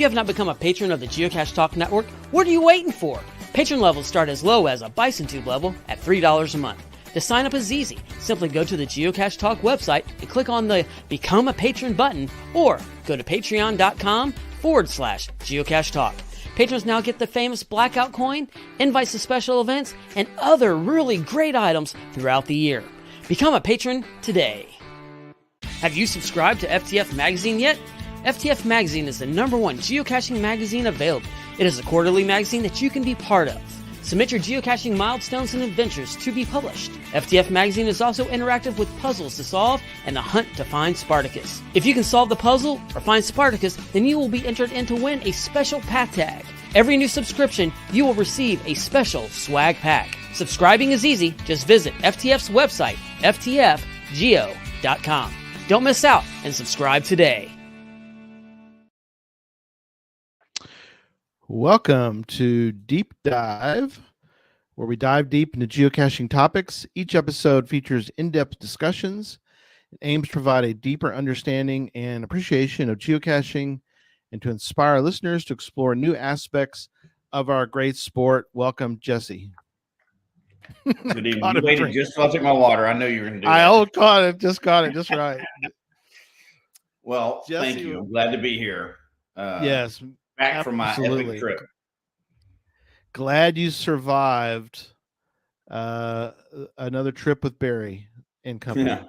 you have not become a patron of the Geocache Talk Network, what are you waiting for? Patron levels start as low as a Bison Tube level at $3 a month. To sign up is easy. Simply go to the Geocache Talk website and click on the Become a Patron button, or go to patreon.com/Geocache Talk. Patrons now get the famous Blackout coin, invites to special events, and other really great items throughout the year. Become a patron today. Have you subscribed to FTF Magazine yet? FTF Magazine is the #1 geocaching magazine available. It is a quarterly magazine that you can be part of. Submit your geocaching milestones and adventures to be published. FTF Magazine is also interactive with puzzles to solve and the hunt to find Spartacus. If you can solve the puzzle or find Spartacus, then you will be entered in to win a special pack tag. Every new subscription, you will receive a special swag pack. Subscribing is easy. Just visit FTF's website, ftfgeo.com. Don't miss out and subscribe today. Welcome to Deep Dive, where we dive deep into geocaching topics. Each episode features in-depth discussions. It aims to provide a deeper understanding and appreciation of geocaching and to inspire listeners to explore new aspects of our great sport. Welcome, Jesse. Good evening. You waited just till I took my water. I know you were going to do that. I caught it. Just got it. Just right. Well, Jesse, thank you. I'm glad to be here. Yes. Back from my epic trip. Glad you survived another trip with Barry and company. Yeah.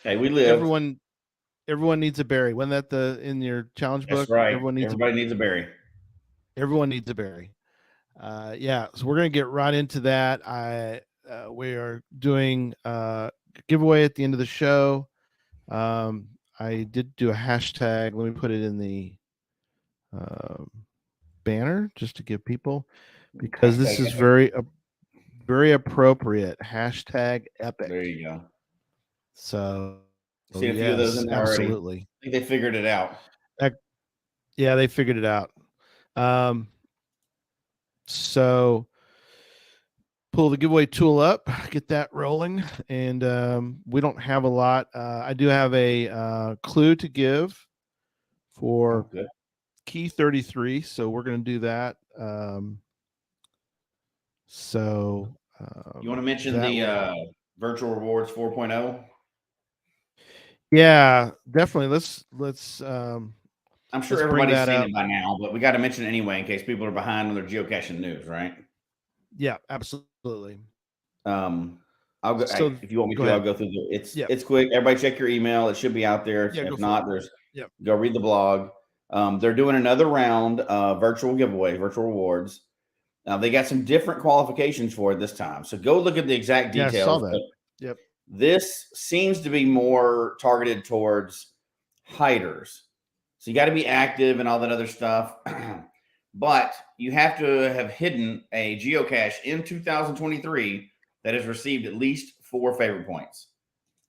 Hey, we live. Everyone needs a Barry. Wasn't that in your challenge book? That's right. Everybody needs a Barry. Everyone needs a Barry. Yeah. So we're gonna get right into that. We are doing a giveaway at the end of the show. I did do a hashtag. Let me put it in the banner just to give people, because this is very appropriate. Hashtag epic. There you go. So see a few of those in there already. Absolutely. I think they figured it out. Yeah, they figured it out. So pull the giveaway tool up, get that rolling, and we don't have a lot. I do have a clue to give for key 33, so we're going to do that. You want to mention the virtual rewards 4.0? Yeah, definitely. Let's. I'm sure everybody's seen it by now, but we got to mention it anyway in case people are behind on their geocaching news, right? Yeah, absolutely. I'll go. If you want me to, I'll go through it's quick. Everybody check your email. It should be out there. If not, go read the blog. They're doing another round of virtual giveaway, virtual rewards. They got some different qualifications for it this time. So go look at the exact details. Yeah, I saw that. Yep. This seems to be more targeted towards hiders. So you got to be active and all that other stuff. But you have to have hidden a geocache in 2023 that has received at least 4 favorite points.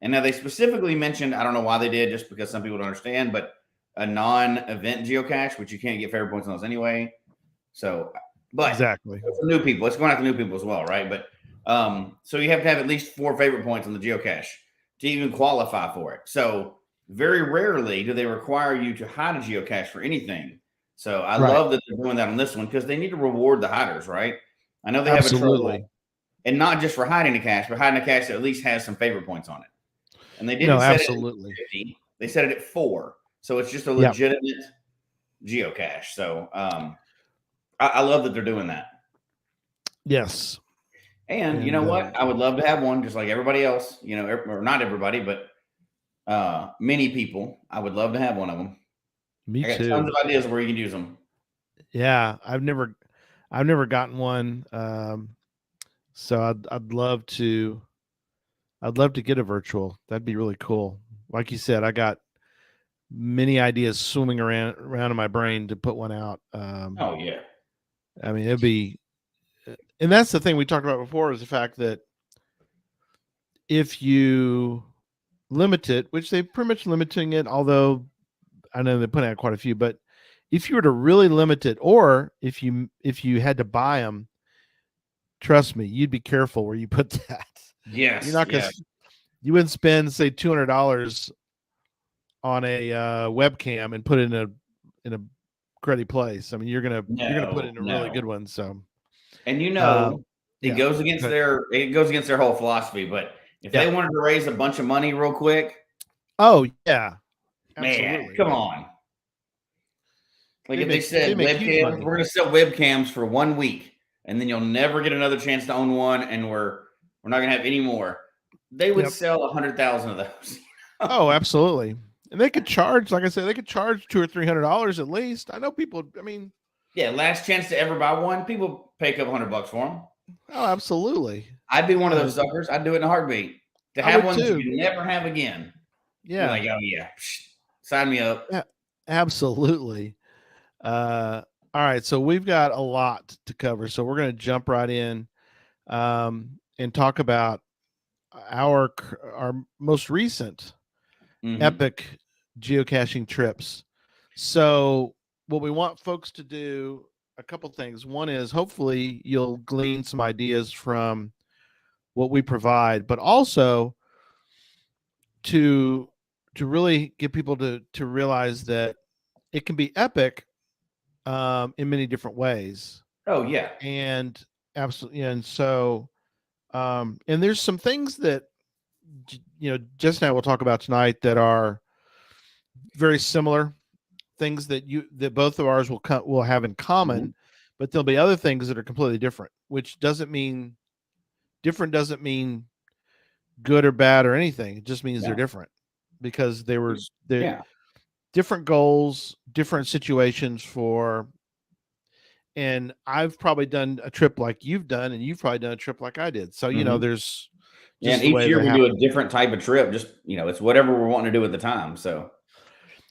And now they specifically mentioned, I don't know why they did, just because some people don't understand, but a non-event geocache, which you can't get favorite points on those anyway. So, but exactly for new people, it's going after new people as well, right? But so you have to have at least 4 favorite points on the geocache to even qualify for it. So very rarely do they require you to hide a geocache for anything. So I love that they're doing that on this one, because they need to reward the hiders, right? I know they have a trouble, and not just for hiding a cache, but hiding a cache that at least has some favorite points on it. And they didn't set it at 50. They set it at 4. So it's just a legitimate geocache. So I love that they're doing that. Yes. And you know what? I would love to have one just like everybody else, or not everybody, but many people. I would love to have one of them. Me too. I got tons of ideas where you can use them. Yeah, I've never gotten one. So I'd love to get a virtual. That'd be really cool. Like you said, I got many ideas swimming around in my brain to put one out. Oh yeah. I mean, it'd be, and that's the thing we talked about before, is the fact that if you limit it, which they're pretty much limiting it, although I know they're putting out quite a few, but if you were to really limit it, or if you had to buy them, trust me, you'd be careful where you put that. Yes. You're not going to, you wouldn't spend, say, $200 on a webcam and put it in a cruddy place. I mean, you're gonna put it in a really good one. So, and it yeah, goes against their whole philosophy. But if they wanted to raise a bunch of money real quick, oh yeah, man, absolutely. come on. Like if they said webcams, we're going to sell webcams for 1 week, and then you'll never get another chance to own one, and we're not going to have any more. They would sell 100,000 of those. Oh, absolutely. And they could charge, like I said, they could charge $200 or $300 at least. I know people. I mean, yeah, last chance to ever buy one. People pay a couple $100 for them. Oh, absolutely. I'd be one of those suckers. I'd do it in a heartbeat. To have one that you never have again. Yeah. Like, oh yeah, sign me up. Yeah, absolutely. All right, so we've got a lot to cover, so we're going to jump right in and talk about our most recent epic geocaching trips. So what we want folks to do, a couple things. One is hopefully you'll glean some ideas from what we provide, but also to really get people to realize that it can be epic in many different ways. Oh yeah. And absolutely. And so, and there's some things that, Jess and I will talk about tonight that are very similar, things that both of ours will have in common, but there'll be other things that are completely different, which doesn't mean good or bad or anything. It just means they're different because they're different goals, different situations for. And I've probably done a trip like you've done, and you've probably done a trip like I did. So, there's and each year we do a different type of trip. Just, it's whatever we're wanting to do at the time. So,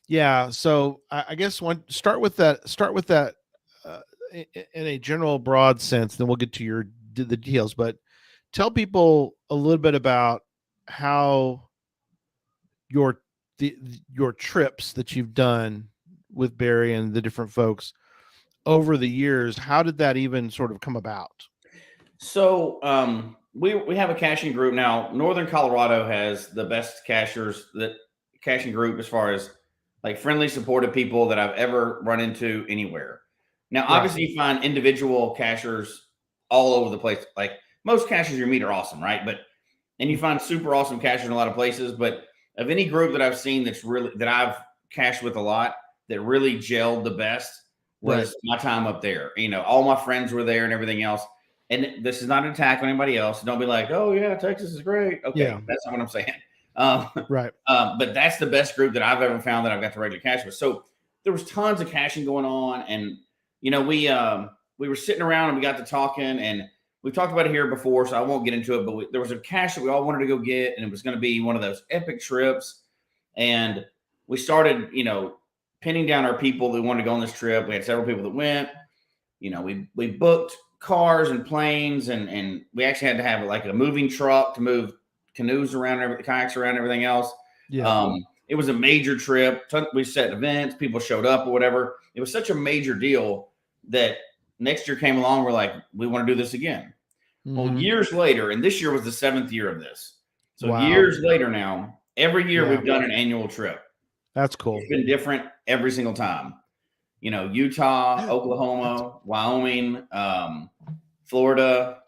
yeah. So I guess start with that in a general broad sense, then we'll get to the details, but tell people a little bit about how your trips that you've done with Barry and the different folks over the years, how did that even sort of come about? So we have a caching group now. Northern Colorado has the best caching group as far as like friendly, supportive people that I've ever run into anywhere. Now, obviously, you find individual cachers all over the place. Like most cachers you meet are awesome, right? And you find super awesome cachers in a lot of places. But of any group that I've seen that I've cached with a lot that really gelled the best was my time up there. All my friends were there and everything else. And this is not an attack on anybody else. Don't be like, oh yeah, Texas is great. Okay, that's not what I'm saying. But that's the best group that I've ever found that I've got to regular cache with. So there was tons of caching going on, and we were sitting around and we got to talking, and we talked about it here before, so I won't get into it. But there was a cache that we all wanted to go get, and it was going to be one of those epic trips. And we started, pinning down our people that wanted to go on this trip. We had several people that went. We booked cars and planes, and we actually had to have like a moving truck to move canoes around, kayaks around, everything else. It was a major trip. We set events, people showed up or whatever. It was such a major deal that next year came along. We're like, we want to do this again. Well, years later, and this year was the 7th year of this. So years later now, every year we've done an annual trip. That's cool. It's been different every single time. Utah, Oklahoma, Wyoming, Florida.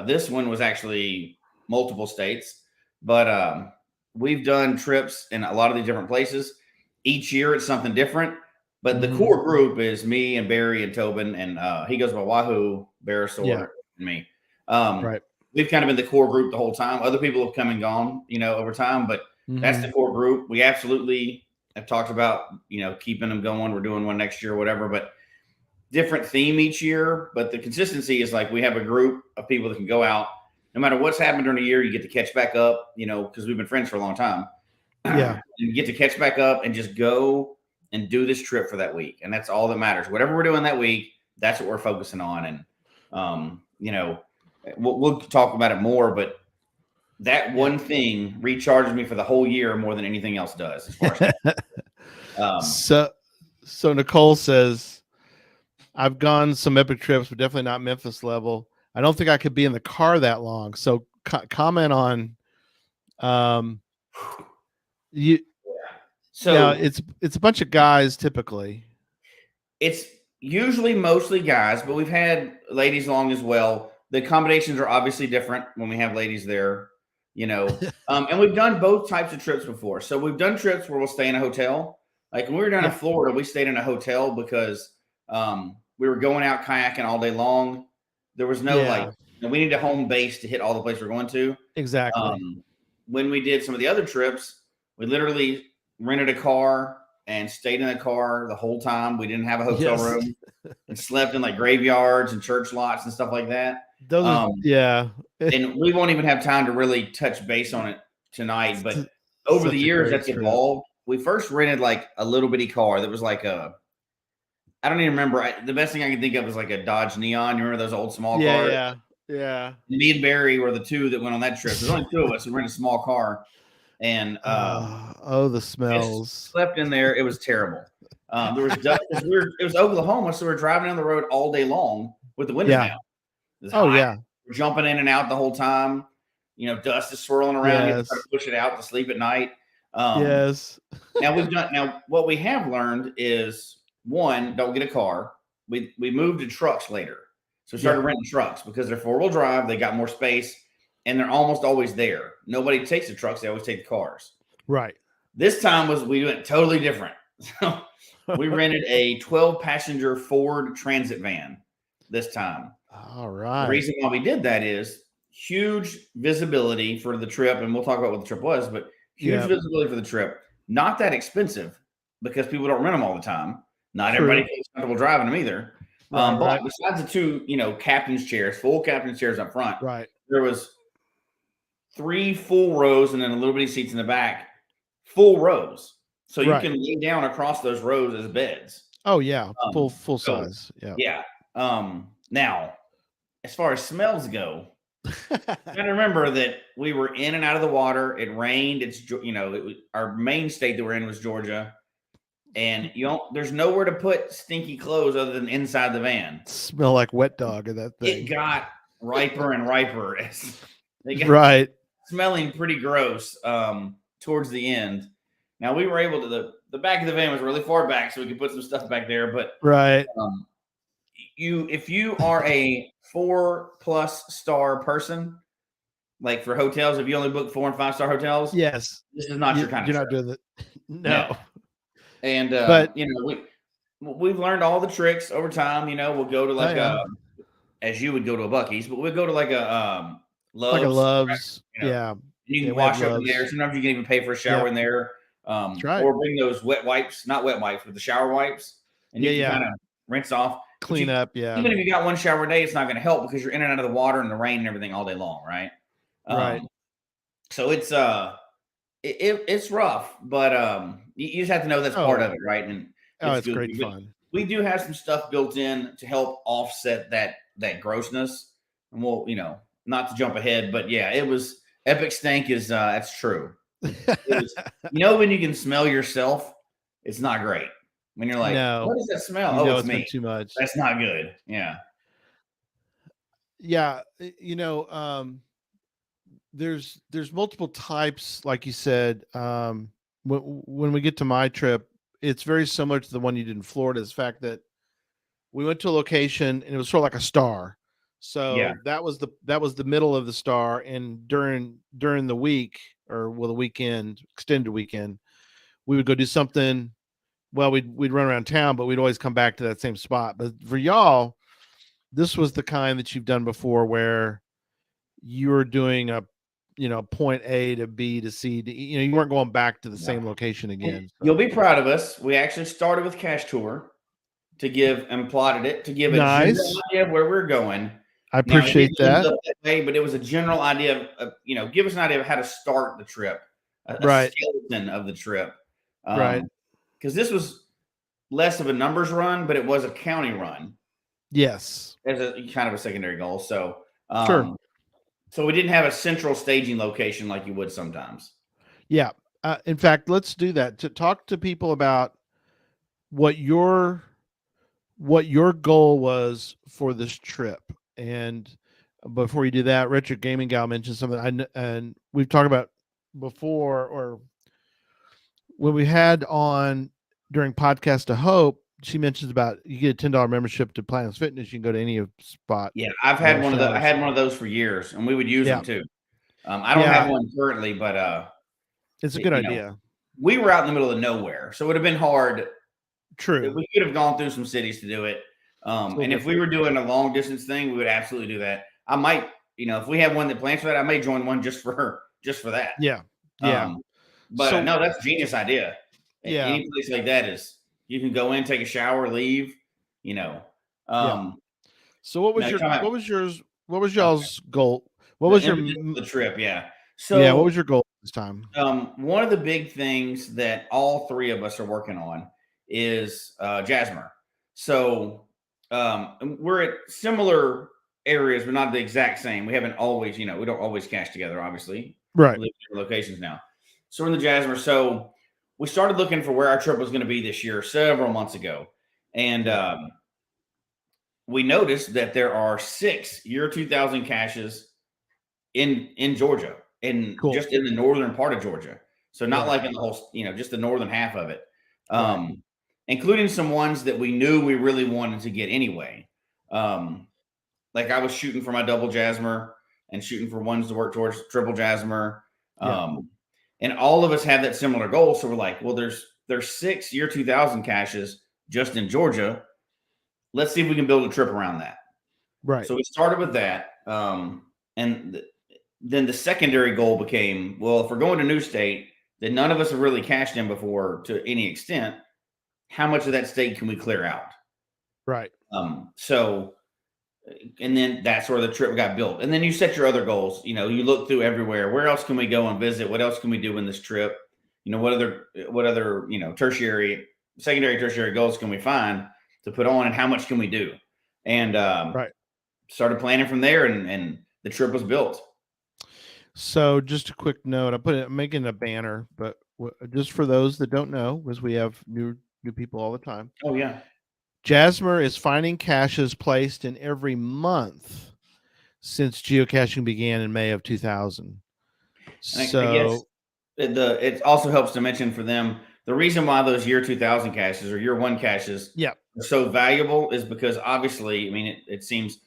This one was actually multiple states, but we've done trips in a lot of these different places. Each year it's something different, but the core group is me and Barry and Tobin, and he goes by Wahoo, Bearosaur, and me. We've kind of been the core group the whole time. Other people have come and gone, over time, but that's the core group. We absolutely have talked about, keeping them going. We're doing one next year or whatever, but different theme each year. But the consistency is like we have a group of people that can go out. No matter what's happened during the year, you get to catch back up, because we've been friends for a long time. Yeah. You get to catch back up and just go and do this trip for that week. And that's all that matters. Whatever we're doing that week, that's what we're focusing on. And, we'll talk about it more, but that one thing recharges me for the whole year more than anything else does. As far as so Nicole says, I've gone some epic trips, but definitely not Memphis level. I don't think I could be in the car that long. So comment on Now So it's a bunch of guys typically. it's usually mostly guys, but we've had ladies along as well. The accommodations are obviously different when we have ladies there, you know. And we've done both types of trips before. So we've done trips where we'll stay in a hotel. Like when we were down in Yeah. Florida, we stayed in a hotel because we were going out kayaking all day long. There was no like, Yeah. we need a home base to hit all the places we're going to. Exactly. When we did some of the other trips, we literally rented a car and stayed in a car the whole time. We didn't have a hotel Yes. room and slept in like graveyards and church lots and stuff like that. Those are, yeah. And we won't even have time to really touch base on it tonight. But over the Such a years, great that's trip. evolved. We first rented like a little bitty car that was like I don't even remember. The best thing I can think of was like a Dodge Neon. You remember those old small cars? Yeah. Yeah. Me and Barry were the two that went on that trip. There's only two of us who rented a small car. And Oh, the smells. slept in there. It was terrible. There was dust. It was Oklahoma, so we're driving down the road all day long with the windows down. Oh, yeah. We're jumping in and out the whole time. You know, dust is swirling around. You have to try to push it out to sleep at night. Yes. Now what we have learned is, one, don't get a car. We moved to trucks later. So we started renting trucks because they're 4-wheel drive, they got more space, and they're almost always there. Nobody takes the trucks, they always take the cars. Right. This time we went totally different. So we rented a 12-passenger Ford Transit van this time. All right. The reason why we did that is huge visibility for the trip, and we'll talk about what the trip was, but huge visibility for the trip. Not that expensive because people don't rent them all the time. Not everybody feels comfortable driving them either. But besides the two, captain's chairs, full captain's chairs up front, there was 3 full rows and then a little bitty seats in the back, full rows. So you can lay down across those rows as beds. Oh yeah, full size. Yeah. Yeah. Now, as far as smells go, I remember that we were in and out of the water. It rained. Our main state that we're in was Georgia. And there's nowhere to put stinky clothes other than inside the van. Smell like wet dog in that thing. It got riper and riper. They got smelling pretty gross towards the end. Now we were able to the back of the van was really far back, so we could put some stuff back there. But if you are a 4+ star person, like for hotels, if you only book 4 and 5 star hotels, yes, this is not your kind of. You're not doing it. No. And but we've learned all the tricks over time. We'll go to like as you would go to a Buc-ee's, but we'll go to like a Love's. Like a Love's. And you can wash up in there. Sometimes you can even pay for a shower in there. Or bring those wet wipes, not wet wipes, but the shower wipes, and you can kind of rinse off, clean up. Yeah. Even if you got one shower a day, it's not going to help because you're in and out of the water and the rain and everything all day long, right? So it's it's rough, but you just have to know that's part of it, right? And it's great fun. We do have some stuff built in to help offset that grossness, and we'll not to jump ahead, but yeah, it was epic stank is that's true. When you can smell yourself, it's not great. When you're like, what does that smell? It's me. Too much. That's not good. Yeah. Yeah. There's multiple types, like you said. When we get to my trip, it's very similar to the one you did in Florida. Is the fact that we went to a location and it was sort of like a star. So that was the middle of the star, and during the week or the weekend, extended weekend, we would go do something. Well, we'd run around town, but we'd always come back to that same spot. But for y'all, this was the kind that you've done before, where you were doing a point A to B to C to you weren't going back to the same location again. So. You'll be proud of us. We actually started with Cache Tour to give and plotted it to give a general idea of where we're going. I appreciate that. Way, but it was a general idea of give us an idea of how to start the trip, a skeleton of the trip, because this was less of a numbers run, but it was a county run. Yes, as a kind of a secondary goal. So sure. So we didn't have a central staging location like you would sometimes. Yeah. In fact, let's do that to talk to people about what your goal was for this trip. And before you do that, Richard Gaming Gal mentioned something and we've talked about before, or when we had on during Podcast to Hope, she mentions about you get a $10 membership to Planets Fitness. You can go to any spot. Yeah, I've had one of those. I had one of those for years, and we would use them too. I don't have one currently, but it's a good idea. We were out in the middle of nowhere, so it would have been hard. True. We could have gone through some cities to do it. And if we were doing a long distance thing, we would absolutely do that. I might, if we have one that plans for that, I may join one just for that. Yeah. Yeah. But no, that's a genius idea. Yeah. Any place like that is you can go in, take a shower, leave, So what was y'all's goal? What was the trip? Yeah. So what was your goal this time? One of the big things that all three of us are working on is Jasmer. So we're at similar areas, but not the exact same. We haven't always, we don't always cache together, obviously. Right. We live in different locations now. So we're in the Jasmer. So we started looking for where our trip was going to be this year several months ago. And we noticed that there are 6 year 2000 caches in Georgia, just in the northern part of Georgia. So not like in the whole, just the northern half of it. Including some ones that we knew we really wanted to get anyway. Like I was shooting for my double Jasmer and shooting for ones to work towards triple Jasmer. And all of us have that similar goal. So we're like, well, there's 6 year 2000 caches just in Georgia. Let's see if we can build a trip around that. Right. So we started with that. And then the secondary goal became, well, if we're going to a new state that none of us have really cached in before to any extent, how much of that state can we clear out? Right. And then that's where the trip got built. And then you set your other goals. You look through everywhere. Where else can we go and visit? What else can we do in this trip? What other, secondary, tertiary goals can we find to put on, and how much can we do? And started planning from there, and the trip was built. So just a quick note, I'm making a banner, but just for those that don't know, because we have new people all the time. Oh yeah. Jasmer is finding caches placed in every month since geocaching began in May of 2000. So I guess it also helps to mention for them, the reason why those year 2000 caches or year 1 caches are so valuable is because obviously, it seems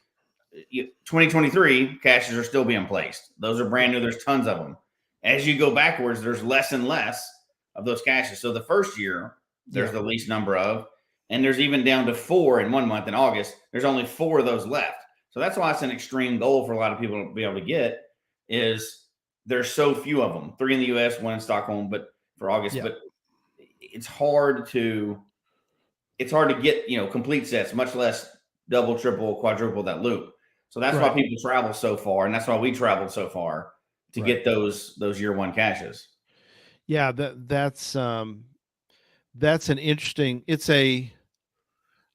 2023 caches are still being placed. Those are brand new. There's tons of them. As you go backwards, there's less and less of those caches. So the first year, there's the least number of, and there's even down to 4 in 1 month in August. There's only 4 of those left. So that's why it's an extreme goal for a lot of people to be able to get, is there's so few of them. 3 in the US, 1 in Stockholm, but for August. But it's hard to get, complete sets, much less double, triple, quadruple that loop. So that's why people travel so far, and that's why we traveled so far to get those year 1 caches. Yeah, that's an interesting.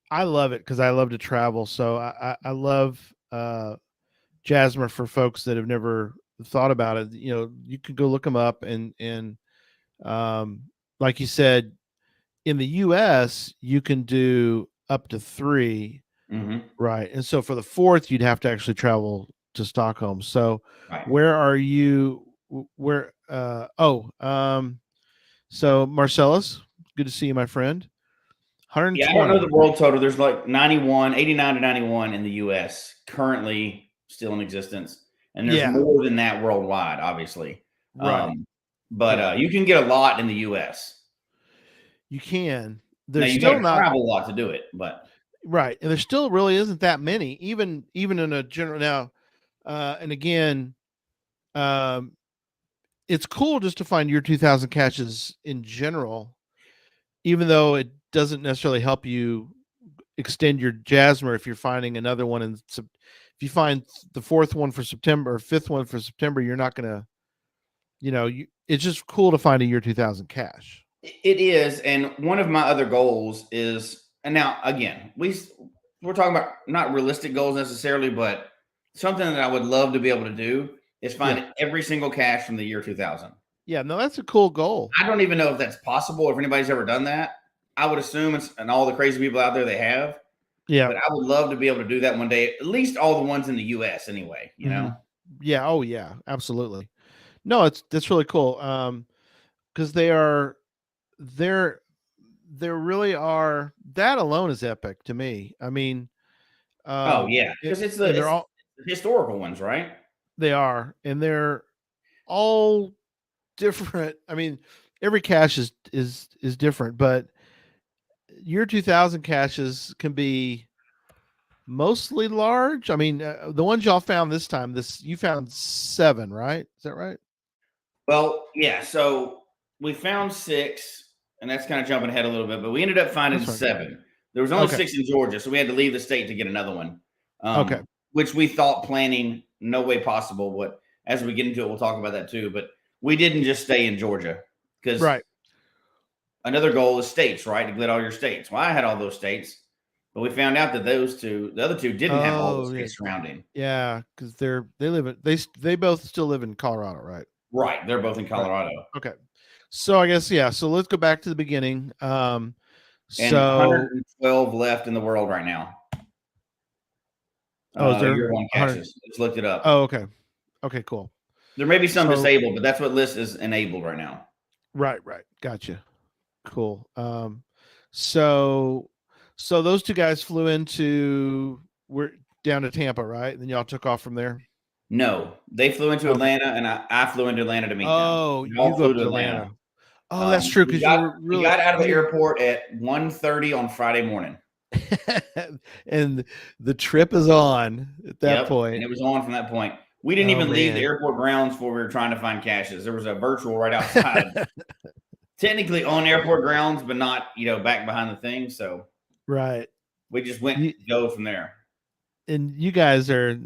I love it because I love to travel. So I love Jasmer for folks that have never thought about it. You could go look them up, and like you said, in the US, you can do up to 3. Mm-hmm. Right. And so for the 4th, you'd have to actually travel to Stockholm. So where are you? So Marcellus, good to see you, my friend. 120. Yeah, I don't know the world total. There's like 89 to 91 in the US currently still in existence. And there's more than that worldwide, obviously. Right. But you can get a lot in the US. You can. There's still not travel a lot to do it, but right. And there still really isn't that many, even in a general now. And again, it's cool just to find year 2000 caches in general, even though it doesn't necessarily help you extend your Jasmer. If you're finding another one, if you find the 4th one for September or 5th one for September, you're not going to, it's just cool to find a year 2000 cache. It is. And one of my other goals is, and now again, we're talking about not realistic goals necessarily, but something that I would love to be able to do is find every single cache from the year 2000. Yeah, no, that's a cool goal. I don't even know if that's possible, or if anybody's ever done that. I would assume and all the crazy people out there, they have. Yeah. But I would love to be able to do that one day, at least all the ones in the US anyway, know? Yeah. Oh yeah, absolutely. No, that's really cool. Because they are there really are, that alone is epic to me. I mean, Oh yeah, because and they're all, the historical ones, right? they are, and they're all different. I mean, every cache is different, but year 2000 caches can be mostly large. I mean, the ones y'all found this time, you found 7, right? Is that right? Well, yeah. So we found 6, and that's kind of jumping ahead a little bit, but we ended up finding That's right. 7. There was only Okay. 6 in Georgia, so we had to leave the state to get another one. Okay. Which we thought planning no way possible. But as we get into it, we'll talk about that too. But we didn't just stay in Georgia because Right. another goal is states, right? To get all your states. Well, I had all those states, but we found out that the other two didn't have all the states surrounding. Yeah, because they both still live in Colorado, right? Right. They're both in Colorado. Right. Okay. So I guess, yeah. So let's go back to the beginning. And So 112 left in the world right now. Oh, is there year 1 caches? Let's look it up. Oh, okay. Okay, cool. There may be some disabled, but that's what list is enabled right now. Right. Gotcha. Cool. So those 2 guys flew we're down to Tampa, right? And then y'all took off from there. No, they flew into Atlanta, and I flew into Atlanta to meet them. Oh, you flew to Atlanta. Oh, that's true. Because we got out of the airport at 1:30 on Friday morning. And the trip is on at that point. And it was on from that point. We didn't even leave the airport grounds before we were trying to find caches. There was a virtual right outside. Technically on airport grounds, but not, back behind the thing. So right. We just went to go from there. And you guys are,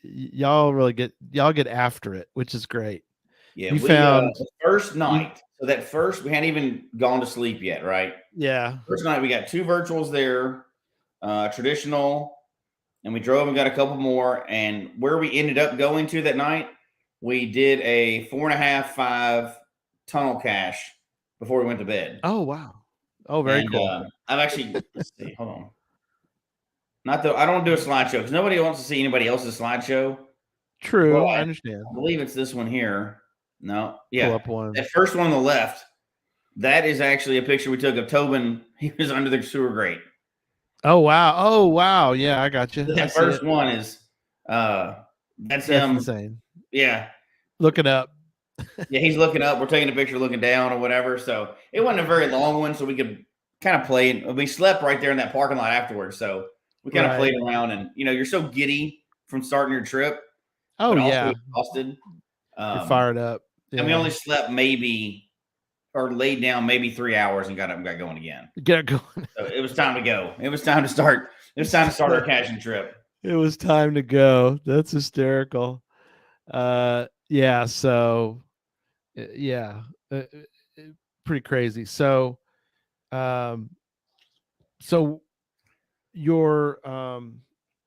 y'all really get after it, which is great. Yeah, we found the first night. So that first, we hadn't even gone to sleep yet, right? Yeah. First night, we got 2 virtuals there, traditional, and we drove and got a couple more. And where we ended up going to that night, we did a 4.5, 5 tunnel cache before we went to bed. Oh, wow. Oh, very cool. I've actually, let's see, hold on. I don't do a slideshow because nobody wants to see anybody else's slideshow. True, well, I understand. I believe it's this one here. No, yeah. Pull up one. That first one on the left, that is actually a picture we took of Tobin. He was under the sewer grate. Oh, wow. Yeah, I got you. That first one is, that's him. Insane. Yeah. Looking up. Yeah, he's looking up. We're taking a picture looking down or whatever. So it wasn't a very long one, so we could kind of play. We slept right there in that parking lot afterwards. So we kind of played around, and you're so giddy from starting your trip. Oh, yeah. Exhausted. You're fired up. Yeah. And we only slept laid down maybe 3 hours and got up and got going again. Get going. So it was time to go. It was time to start. It was time to start our caching trip. It was time to go. That's hysterical. Yeah. So, yeah, pretty crazy. So, your so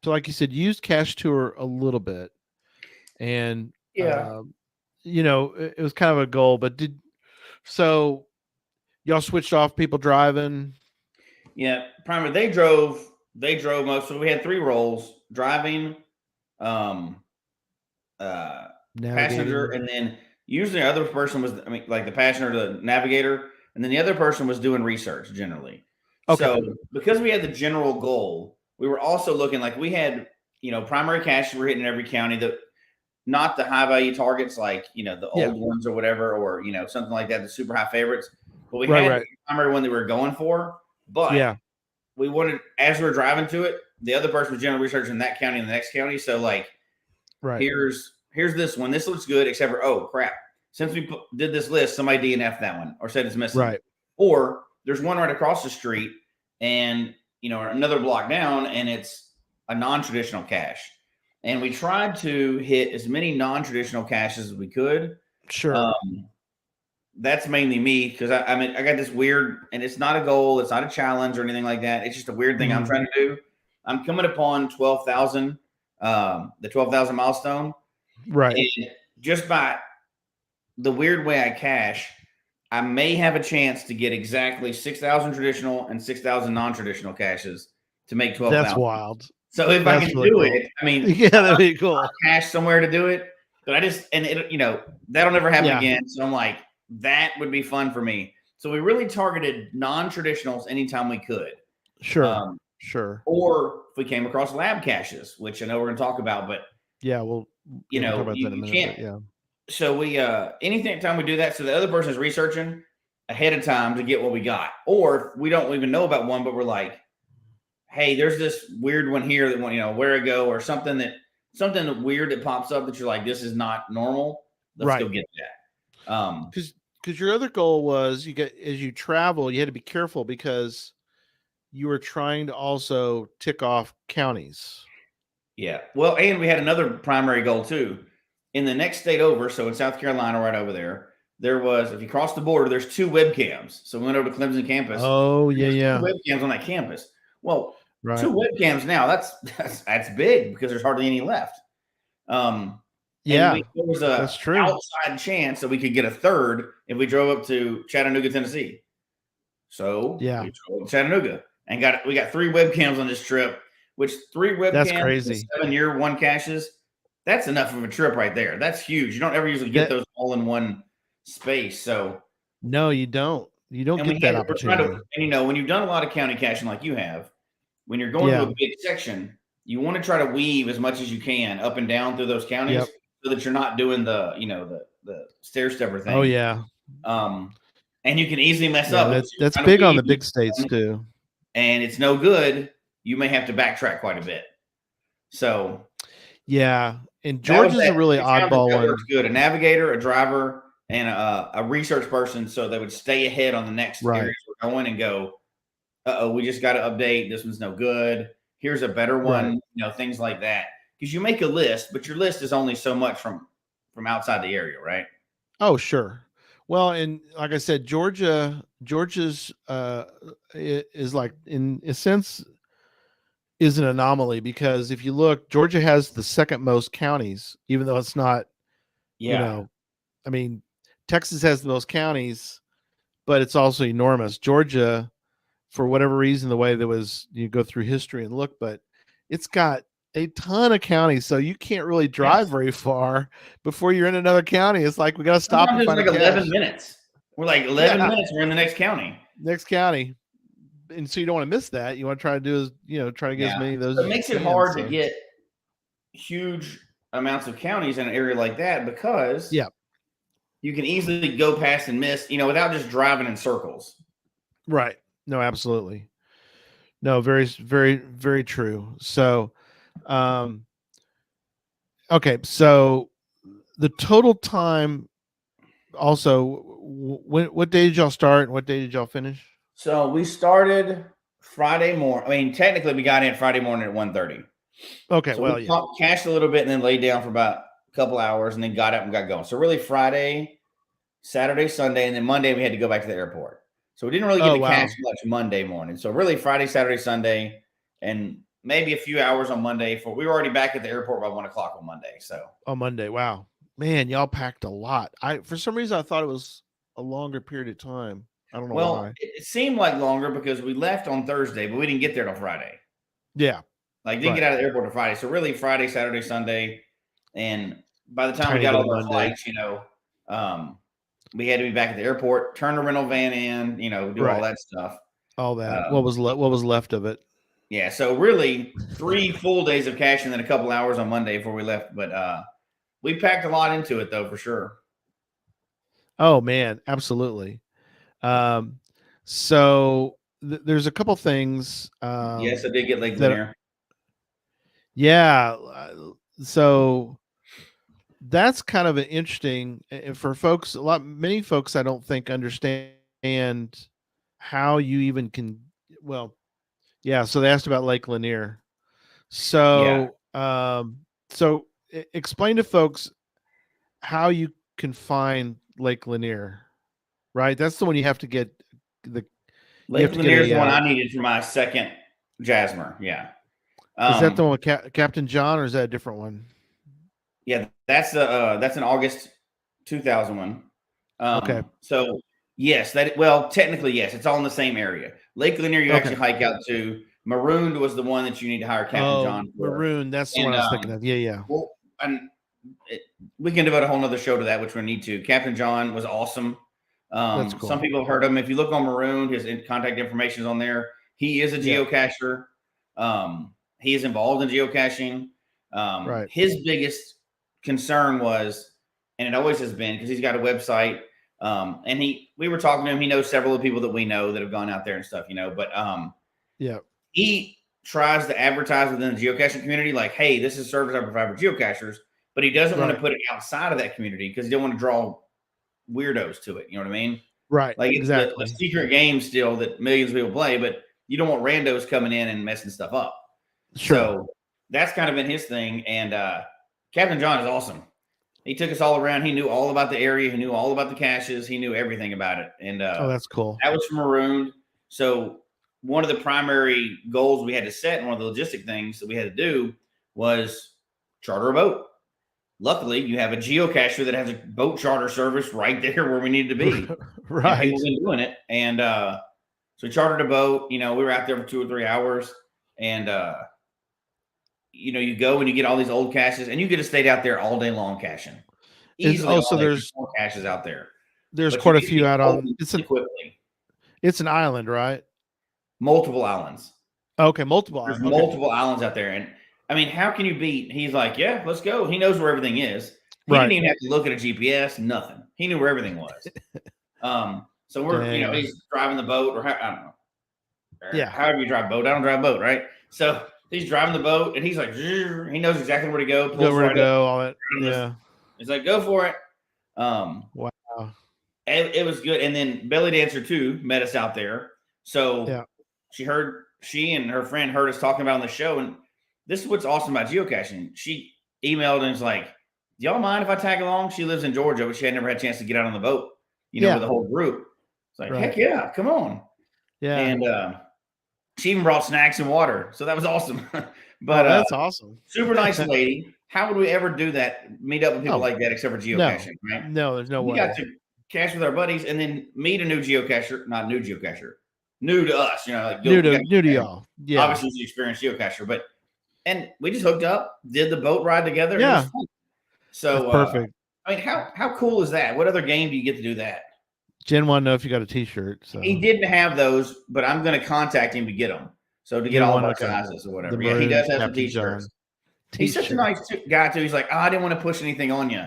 like you said, you used Cache Tour a little bit, and it was kind of a goal, but y'all switched off people driving? Yeah, primarily they drove most. So we had 3 roles: driving, passenger, and then usually the other person was, like the passenger, the navigator, and then the other person was doing research generally. Okay. So because we had the general goal, we were also looking like we had, primary caches we're hitting in every county, not the high value targets like, the old ones or whatever, or, something like that, the super high favorites. But we had the primary one that we were going for. But we wanted, as we were driving to it, the other person was general research in that county and the next county. So like, here's this one. This looks good, except for, oh crap. Since we did this list, somebody DNF'd that one or said it's missing. Right. Or there's one right across the street and, another block down, and it's a non-traditional cache. And we tried to hit as many non-traditional caches as we could. Sure. That's mainly me because I got this weird, and it's not a goal, it's not a challenge or anything like that. It's just a weird thing I'm trying to do. I'm coming upon 12,000, the 12,000 milestone. Right. And just by the weird way I cache, I may have a chance to get exactly 6,000 traditional and 6,000 non-traditional caches to make 12,000. That's wild. So if I can do it, yeah, that'd be cool. I'll cache somewhere to do it, but that'll never happen again. So I'm like, that would be fun for me. So we really targeted non-traditionals anytime we could. Sure. Sure. Or if we came across lab caches, which I know we're going to talk about, but yeah, we'll talk about that in a minute. can't. But yeah. So we anything time we do that, so the other person is researching ahead of time to get what we got, or if we don't even know about one, but we're like, hey, there's this weird one here that one, where to go, or something weird that pops up that you're like, this is not normal. Let's go get that. Because your other goal was as you travel, you had to be careful because you were trying to also tick off counties. Yeah. Well, and we had another primary goal too. In the next state over, so in South Carolina, right over there was, if you cross the border, there's 2 webcams. So we went over to Clemson campus. Oh, yeah. 2 webcams on that campus. Well, right. 2 webcams now, that's big because there's hardly any left. There was that's true. Outside chance that we could get a third if we drove up to Chattanooga, Tennessee. So we drove to Chattanooga and we got 3 webcams on this trip, which 3 webcams, that's crazy. 7-year 1 caches. That's enough of a trip right there. That's huge. You don't ever usually get those all in one space. So no, you don't. You don't get that opportunity. And when you've done a lot of county caching like you have, when you're going to a big section, you want to try to weave as much as you can up and down through those counties so that you're not doing the stair stepper thing. Oh yeah. And you can easily mess up. That's big on the big states too. And it's no good. You may have to backtrack quite a bit. So yeah. And Georgia's a really oddball one. Good. A navigator, a driver, and a research person, so they would stay ahead on the next areas we're going and go, we just got to update. This one's no good. Here's a better one. Things like that. Because you make a list, but your list is only so much from outside the area, right? Oh, sure. Well, and like I said, Georgia's is like, in a sense, is an anomaly, because if you look, Georgia has the second most counties, even though it's not, I mean, Texas has the most counties, but it's also enormous. Georgia, for whatever reason, the way there was, you go through history and look, but it's got a ton of counties, so you can't really drive very far before you're in another county. It's like, we got to stop and find 11 minutes. We're like 11 minutes. We're in the next county. And so you don't want to miss that. You want to try to do try to get as many of those. So it makes it hard to get huge amounts of counties in an area like that, because you can easily go past and miss, without just driving in circles. Right. No, absolutely. No, very, very, very true. So, okay. So the total time also, what day did y'all start and what day did y'all finish? So we started Friday morning. I mean, technically we got in Friday morning at 1:30. Okay. So we cached a little bit and then laid down for about a couple hours and then got up and got going. So really Friday, Saturday, Sunday, and then Monday we had to go back to the airport. So we didn't really get to cache much Monday morning. So really Friday, Saturday, Sunday, and maybe a few hours on Monday. We were already back at the airport by 1 o'clock on Monday. So on Monday, wow, man, y'all packed a lot. For some reason I thought it was a longer period of time. I don't know why. Well, it seemed like longer because we left on Thursday, but we didn't get there till Friday. Yeah. Like, didn't get out of the airport on Friday. So really Friday, Saturday, Sunday. And by the time we got all our flights, we had to be back at the airport, turn the rental van in, do all that stuff. All that. What was left of it? Yeah. So really 3 full days of cash and then a couple hours on Monday before we left. But we packed a lot into it, though, for sure. Oh, man. Absolutely. So there's a couple things. Yes, I did get Lake Lanier. Yeah. So that's kind of an interesting for folks. Many folks, I don't think, understand how you even can. Well, yeah. So they asked about Lake Lanier. So, so explain to folks how you can find Lake Lanier. Right, that's the one you have to get. Lake Lanier is the one I needed for my second Jasmer. Yeah, is that the one with Captain John, or is that a different one? Yeah, that's an August 2001. Okay. So yes, technically yes, it's all in the same area. Lake Lanier, you actually hike out to. Marooned was the one that you need to hire Captain John for. Marooned, that's the one I was thinking of. Yeah. Well, we can devote a whole nother show to that, which we need to. Captain John was awesome. That's cool. Some people have heard of him. If you look on Maroon, his contact information is on there. He is a geocacher. He is involved in geocaching. Right. His biggest concern was, and it always has been, because he's got a website. And we were talking to him. He knows several of the people that we know that have gone out there and stuff, but he tries to advertise within the geocaching community, like, hey, this is a service I provide for geocachers, but he doesn't want to put it outside of that community because he don't want to draw weirdos to it. You know what I mean? Right. Like exactly. It's a secret game still that millions of people play, but you don't want randos coming in and messing stuff up. Sure. So that's kind of been his thing. And Captain John is awesome. He took us all around. He knew all about the area. He knew all about the caches. He knew everything about it. And that's cool. That was from Marooned. So one of the primary goals we had to set, and one of the logistic things that we had to do, was charter a boat. Luckily, you have a geocacher that has a boat charter service right there where we needed to be. Right. And people been doing it. And so we chartered a boat. We were out there for 2 or 3 hours. And, you go and you get all these old caches, and you get to stay out there all day long caching. Also, there's more caches out there. There's quite a few out on. It's an island, right? Multiple islands. Okay, multiple There's islands. multiple islands out there. And I mean, how can you beat? He's like, yeah, let's go. He knows where everything is. He didn't even have to look at a GPS, nothing. He knew where everything was. So we're, he's driving the boat, or I don't know. Yeah. However you drive a boat. I don't drive a boat, right? So he's driving the boat, and he's like, he knows exactly where to go. Where to go, all that. Yeah. He's like, go for it. Wow. It was good. And then Belly Dancer 2 met us out there. So she and her friend heard us talking about on the show. And this is what's awesome about geocaching. She emailed and was like, do y'all mind if I tag along? She lives in Georgia, but she had never had a chance to get out on the boat, with the whole group. It's like, heck yeah, come on. Yeah. And she even brought snacks and water. So that was awesome. But that's awesome. Super nice lady. How would we ever do that? Meet up with people like that, except for geocaching, right? No, there's no way. We got to cache with our buddies and then meet a new geocacher, not new geocacher, new to us, new to y'all. Yeah. Obviously, he's an experienced geocacher, and we just hooked up, did the boat ride together. Yeah. So that's perfect. I mean, how cool is that? What other game do you get to do that? Jen wanted to know if you got a T-shirt. So. He didn't have those, but I'm going to contact him to get them. So to get all of our sizes or whatever. Yeah, he does have some T-shirts. He's such a nice guy too. He's like, I didn't want to push anything on you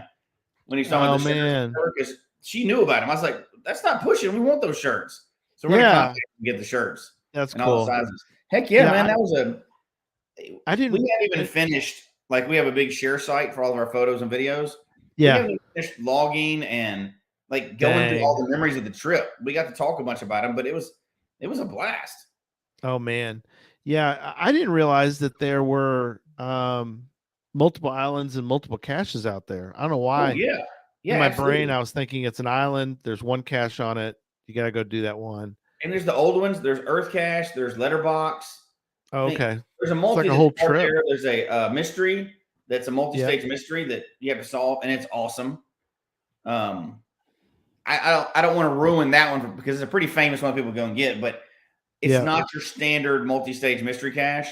when he's talking about the shirt, because she knew about him. I was like, that's not pushing. We want those shirts. So we're gonna contact him and get the shirts. That's and cool. All the sizes. Heck yeah, man. That was we hadn't even finished. Like, we have a big share site for all of our photos and videos. Yeah. We haven't finished logging and like going through all the memories of the trip. We got to talk a bunch about them, but it was a blast. Oh man. Yeah, I didn't realize that there were multiple islands and multiple caches out there. I don't know why. Oh, yeah. In my brain, I was thinking it's an island. There's one cache on it. You got to go do that one. And there's the old ones. There's Earth Cache. There's Letterbox. Oh, okay. There's a multi. It's like a whole trip. There. There's a mystery that's a multi-stage mystery that you have to solve, and it's awesome. I don't want to ruin that one because it's a pretty famous one people go and get, but it's not your standard multi-stage mystery cache.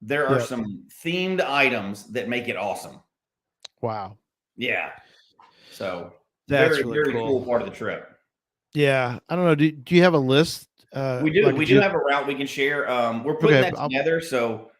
There are some themed items that make it awesome. Wow. Yeah. So that's very, really very cool part of the trip. Yeah. I don't know. Do you have a list? We do. We do have a route we can share. We're putting that together. So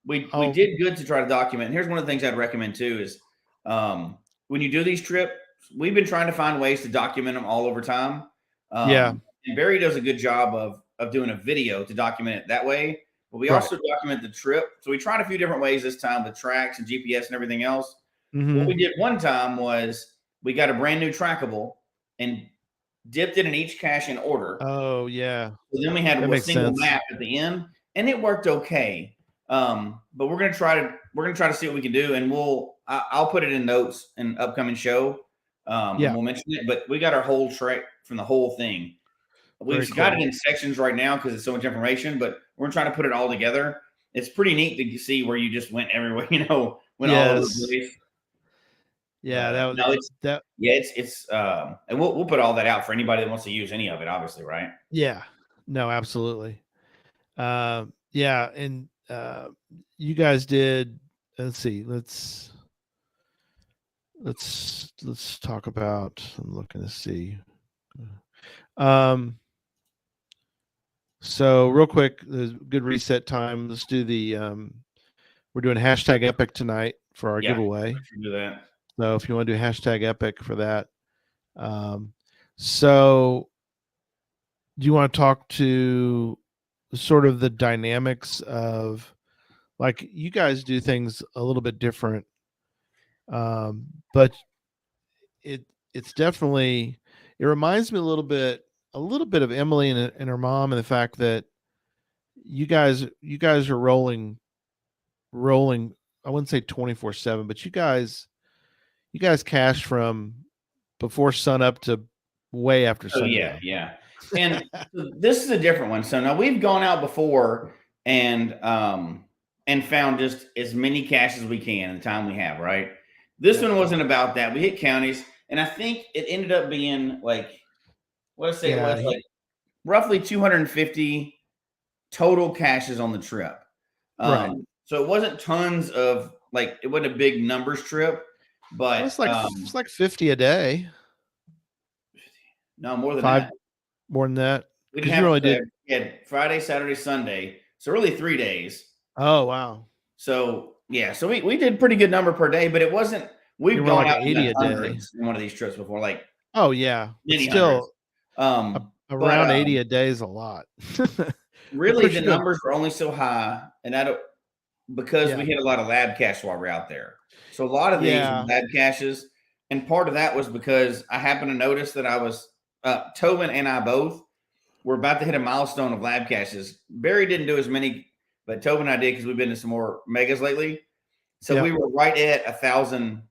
we did good to try to document. And here's one of the things I'd recommend too is when you do these trips, we've been trying to find ways to document them all over time. And Barry does a good job of doing a video to document it that way. But we also document the trip. So we tried a few different ways this time with tracks and GPS and everything else. Mm-hmm. What we did one time was we got a brand new trackable and dipped it in each cache in order. Oh, yeah. So then we had a single map at the end, and it worked okay. But we're gonna try to see what we can do, and I'll put it in notes in upcoming show. We'll mention it. But we got our whole track from the whole thing. We've got it in sections right now because it's so much information, but we're trying to put it all together. It's pretty neat to see where you just went everywhere, went all over the place. Yeah, it's and we'll put all that out for anybody that wants to use any of it, obviously, right? Yeah, no, absolutely. And you guys did. Let's see. let's talk about. I'm looking to see. Um, so real quick, there's good reset time. Let's do the. We're doing hashtag Epic tonight for our Yeah, giveaway. do that. So if you want to do hashtag Epic for that, so do you want to talk to sort of the dynamics of, like, you guys do things a little bit different, but it's definitely, it reminds me a little bit of Emily and her mom, and the fact that you guys are rolling. I wouldn't say 24/7, but you guys cash from before sun up to way after Oh yeah, sundown. yeah. And this is a different one. So now we've gone out before and found just as many caches as we can in the time we have, right? This one wasn't about that. We hit counties, and I think it ended up being like, what I say it was, like roughly 250 total caches on the trip. Right. So it wasn't tons of, like, it wasn't a big numbers trip, but It's like 50 a day. no, more than Five that. more than that. We Because didn't you have only did. we had Friday, Saturday, Sunday. So really 3 days. Oh wow. So yeah, so we did pretty good number per day, but it wasn't, You we've were gone like out and 80 done a day. hundreds in one of these trips before, like Oh yeah. But many hundreds. still, But around 80 a day is a lot. really the numbers were only so high, and I don't, because we Yeah. hit a lot of lab caches while we're out there. So a lot of these were Yeah. lab caches, and part of that was because I happened to notice that I was Tobin and I both were about to hit a milestone of lab caches. Barry didn't do as many, but Tobin and I did because we've been to some more megas lately. So Yep. we were right at 1,000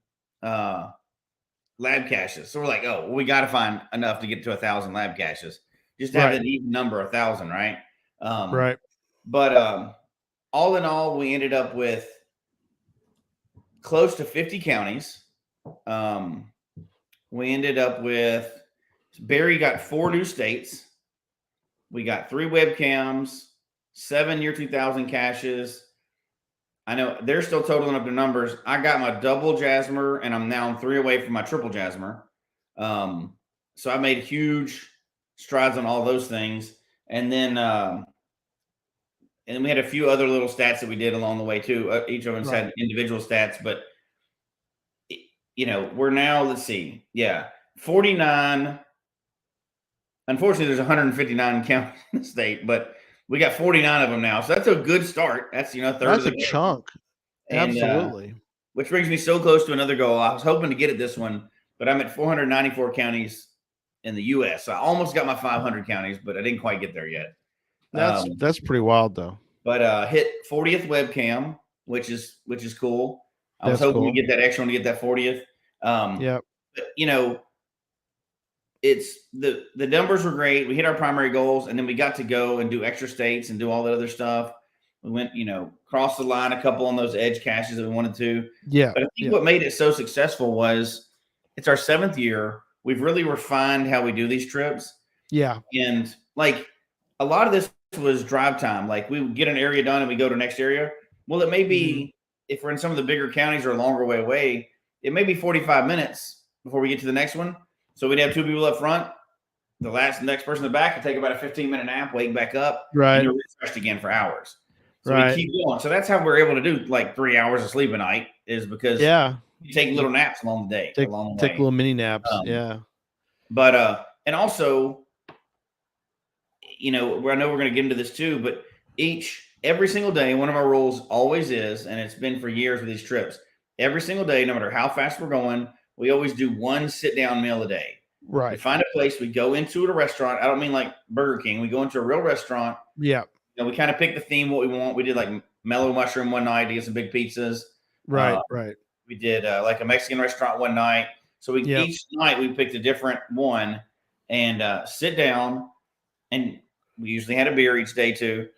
lab caches. So we're like, oh, well, we got to find enough to get to 1,000 lab caches, just to have an even number, 1,000, right? Right. But all in all, we ended up with close to 50 counties. We ended up with, Barry got 4 new states. We got 3 webcams, 7 year 2000 caches. I know they're still totaling up their numbers. I got my double Jasmer, and I'm now 3 away from my triple Jasmer. So I made huge strides on all those things. And then we had a few other little stats that we did along the way too. Each of us had individual stats, but we're now, let's see, 49. Unfortunately, there's 159 counties in the state, but we got 49 of them now. So that's a good start. That's, a third That's of the a chunk. and, Absolutely. which brings me so close to another goal. I was hoping to get it this one, but I'm at 494 counties in the U.S. So I almost got my 500 counties, but I didn't quite get there yet. That's pretty wild, though. But hit 40th webcam, which is cool. I was hoping to get that extra one to get that 40th. Yeah. But, it's the numbers were great. We hit our primary goals, and then we got to go and do extra states and do all that other stuff. We went, crossed the line a couple on those edge caches that we wanted to. Yeah. But I think what made it so successful was it's our 7th year. We've really refined how we do these trips. Yeah. And like a lot of this was drive time. Like we would get an area done and we go to the next area. Well, it may be, if we're in some of the bigger counties or a longer way away, it may be 45 minutes before we get to the next one. So we'd have 2 people up front. The next person in the back would take about a 15-minute nap, wake back up, and you're refreshed again for hours. So we keep going. So that's how we're able to do like 3 hours of sleep a night, is because you take little naps along the day. Take little mini naps. But and also, I know we're going to get into this too, but every single day, one of our rules always is, and it's been for years with these trips, every single day, no matter how fast we're going, we always do one sit-down meal a day. Right. We find a place, we go into a restaurant. I don't mean like Burger King. We go into a real restaurant. Yeah. We kind of pick the theme, what we want. We did like Mellow Mushroom one night to get some big pizzas. Right. We did like a Mexican restaurant one night. So each night we picked a different one and sit down, and we usually had a beer each day too.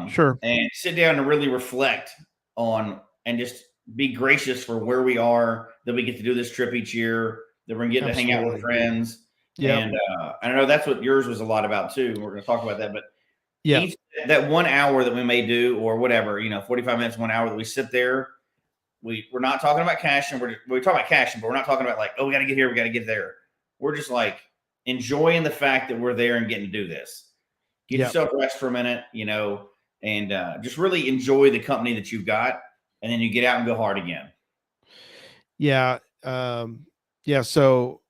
Sure. And sit down and really reflect on and just be gracious for where we are, that we get to do this trip each year, that we're going to get to hang out with friends. Yeah. And I know that's what yours was a lot about too. We're going to talk about that, but that 1 hour that we may do, or whatever, 45 minutes, 1 hour that we sit there, we're not talking about cashing. We're talking about cashing, but we're not talking about like, oh, we got to get here, we got to get there. We're just like enjoying the fact that we're there and getting to do this. Get yourself rest for a minute, and just really enjoy the company that you've got, and then you get out and go hard again. Yeah. So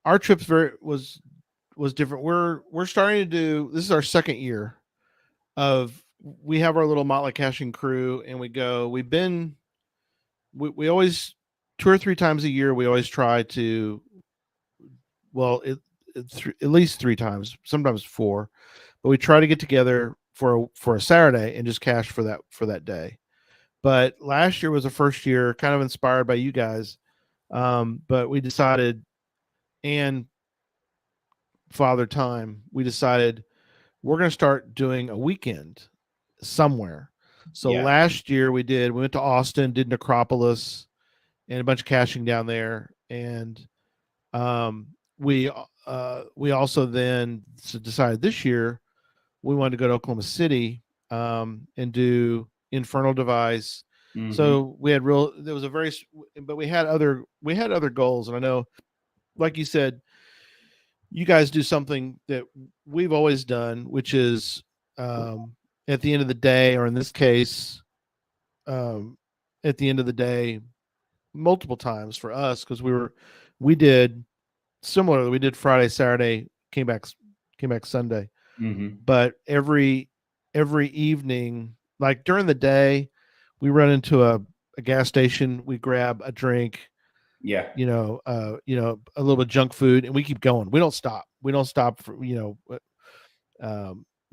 our trips was different. We're starting to do, this is our second year we have our little Motley Caching crew, and we always 2 or 3 times a year, we always try to, at least 3 times, sometimes 4, but we try to get together for a Saturday and just cache for that day. But last year was the first year, kind of inspired by you guys. But we decided, and Father Time, we decided we're going to start doing a weekend somewhere. So last year we went to Austin, did Necropolis and a bunch of caching down there. And we also then decided this year we wanted to go to Oklahoma City and do Infernal Device. Mm-hmm. So we had but we had other goals. And I know, like you said, you guys do something that we've always done, which is at the end of the day, or in this case, at the end of the day, multiple times for us, because we did similar. We did Friday, Saturday, came back Sunday. Mm-hmm. But every evening, like during the day, we run into a gas station, we grab a drink, a little bit of junk food, and we keep going. We don't stop for,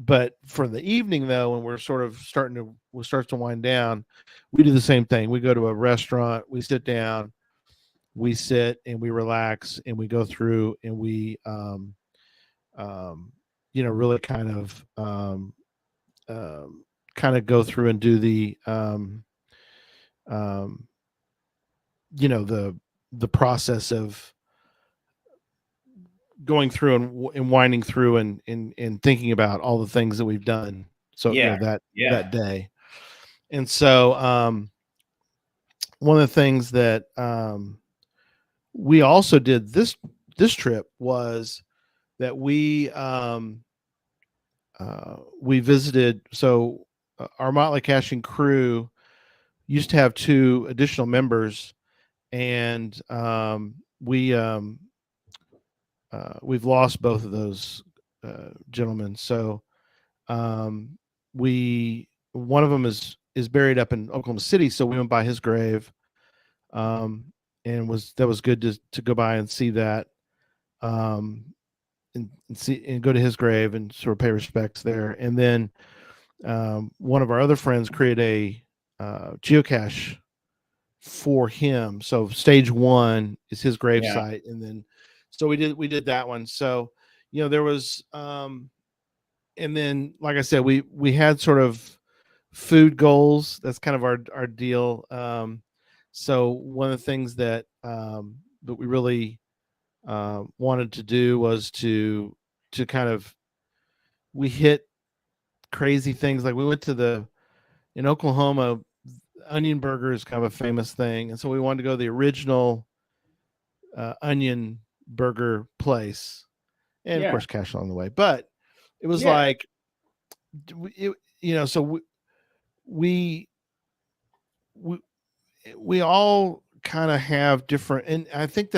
but for the evening though, when we're sort of starts to wind down, we do the same thing. We go to a restaurant, we sit down, we sit and we relax, and we go through and we really kind of go through and do the the process of going through and winding through and thinking about all the things that we've done. So that day. And so one of the things that we also did this trip was that we visited. So our Motley Caching crew used to have 2 additional members, and we've lost both of those gentlemen. So one of them is buried up in Oklahoma City. So we went by his grave, and that was good to go by and see that, and go to his grave and sort of pay respects there. And then one of our other friends created a geocache for him. So stage 1 is his grave site, and then so we did that one. So there was and then, like I said, we had sort of food goals. That's kind of our deal. So one of the things that we really wanted to do was to kind of, we hit crazy things. Like we went to in Oklahoma, onion burger is kind of a famous thing, and so we wanted to go to the original onion burger place, and of course cash along the way. But it was like, so we all kind of have different, and I think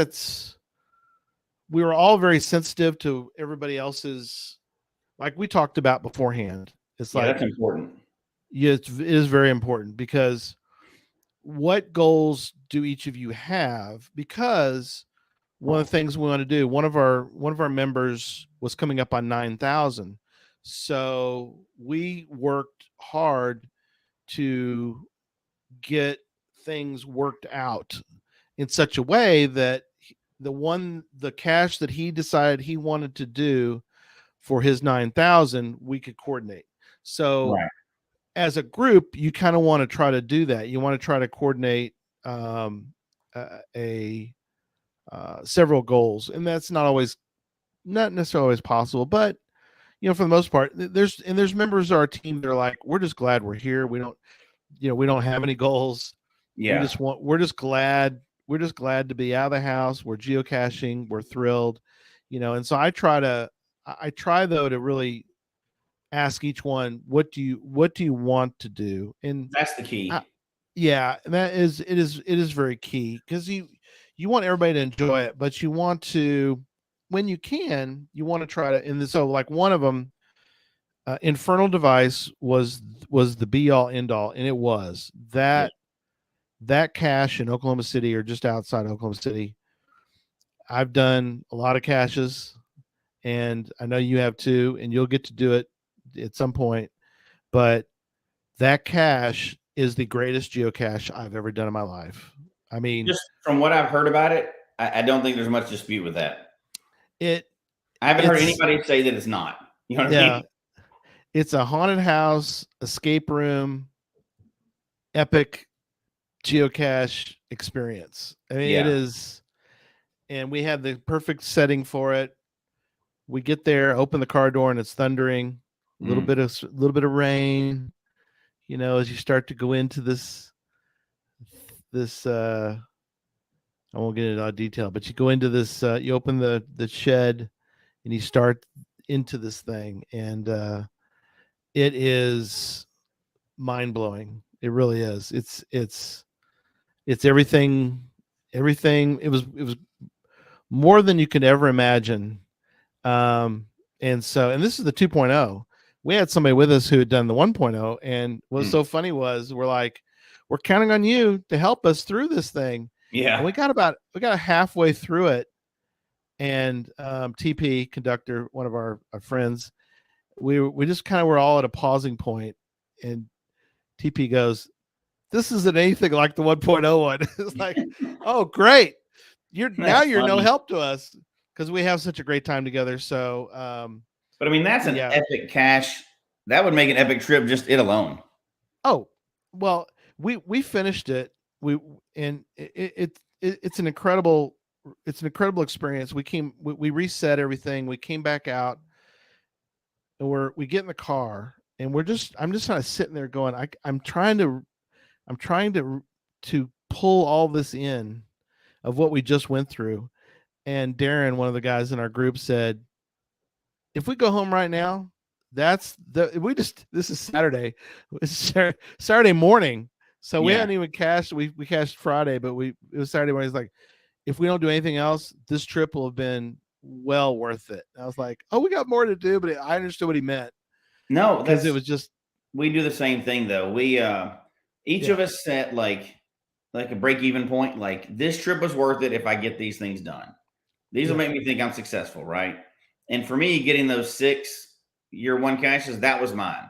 we were all very sensitive to everybody else's, like we talked about beforehand. It's like, that's important. Yeah, it is very important, because what goals do each of you have? Because one of the things we want to do, one of our members was coming up on 9,000. So we worked hard to get things worked out in such a way that the cache that he decided he wanted to do for his 9,000, we could coordinate. So as a group, you kind of want to try to do that. You want to try to coordinate several goals, and that's not necessarily always possible, but for the most part, there's members of our team that are like, we're just glad we're here. We don't have any goals. Yeah. We're just glad to be out of the house. We're geocaching. We're thrilled, and so I try though to really ask each one, what do you want to do? And That's the key. yeah, and it is very key, because you want everybody to enjoy it, but you want to, when you can, you want to try to. And so, like, one of them, Infernal Device was the be all end all, and it was that cache in Oklahoma City, or just outside Oklahoma City. I've done a lot of caches, and I know you have too, and you'll get to do it at some point. But that cache is the greatest geocache I've ever done in my life. I mean, just from what I've heard about it, I don't think there's much dispute with that. I haven't heard anybody say that it's not. You know what I mean? It's a haunted house, escape room, epic geocache experience. I mean, it is, and we have the perfect setting for it. We get there, open the car door, and it's thundering. A little bit of rain. As you start to go into this I won't get into a lot of detail, but you go into this, you open the shed, and you start into this thing, and it is mind blowing. It really is. It's everything. It was more than you could ever imagine. And this is the 2.0. We had somebody with us who had done the 1.0, and what was so funny was, we're counting on you to help us through this thing. Yeah. And we got halfway through it, and TP conductor, one of our friends, we just kind of were all at a pausing point, and TP goes, "This isn't anything like the 1.0 one." It's like, oh, great. You're no help to us, because we have such a great time together. So, but I mean, that's an epic cache. That would make an epic trip, just it alone. Oh, well, we finished it. It's an incredible experience. We reset everything. We came back out, and we get in the car, and I'm just kind of sitting there going, I'm trying to pull all this in of what we just went through. And Darren, one of the guys in our group, said, if we go home right now, this is Saturday. It's Saturday morning. So we hadn't even cached. We cached Friday, but it was Saturday morning. He's like, if we don't do anything else, this trip will have been well worth it. And I was like, oh, we got more to do, but I understood what he meant. No, because it was just, we do the same thing though. We each of us set like a break-even point. Like, this trip was worth it if I get these things done. These will make me think I'm successful, right? And for me, getting those 6 year one caches, that was mine.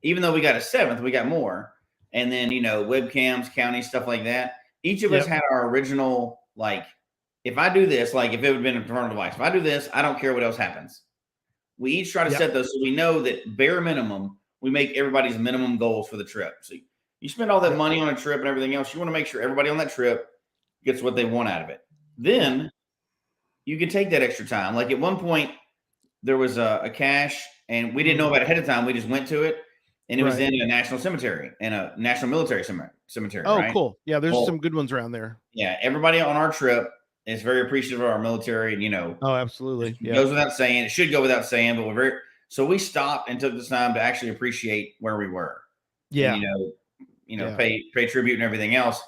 Even though we got a 7th, we got more. And then, webcams, county, stuff like that. Each of us had our original, like, if I do this, like if it would have been an Infernal Device, if I do this, I don't care what else happens. We each try to set those, so we know that bare minimum, we make everybody's minimum goals for the trip. So you spend all that money on a trip and everything else, you want to make sure everybody on that trip gets what they want out of it. Then you can take that extra time. Like, at one point, there was a cache, and we didn't know about it ahead of time. We just went to it, and it was in a national cemetery and a national military cemetery. Oh, right? Cool. Yeah, there's some good ones around there. Yeah, everybody on our trip is very appreciative of our military, and oh, absolutely. It goes without saying. It should go without saying, but so we stopped and took this time to actually appreciate where we were. Yeah. And, pay tribute and everything else.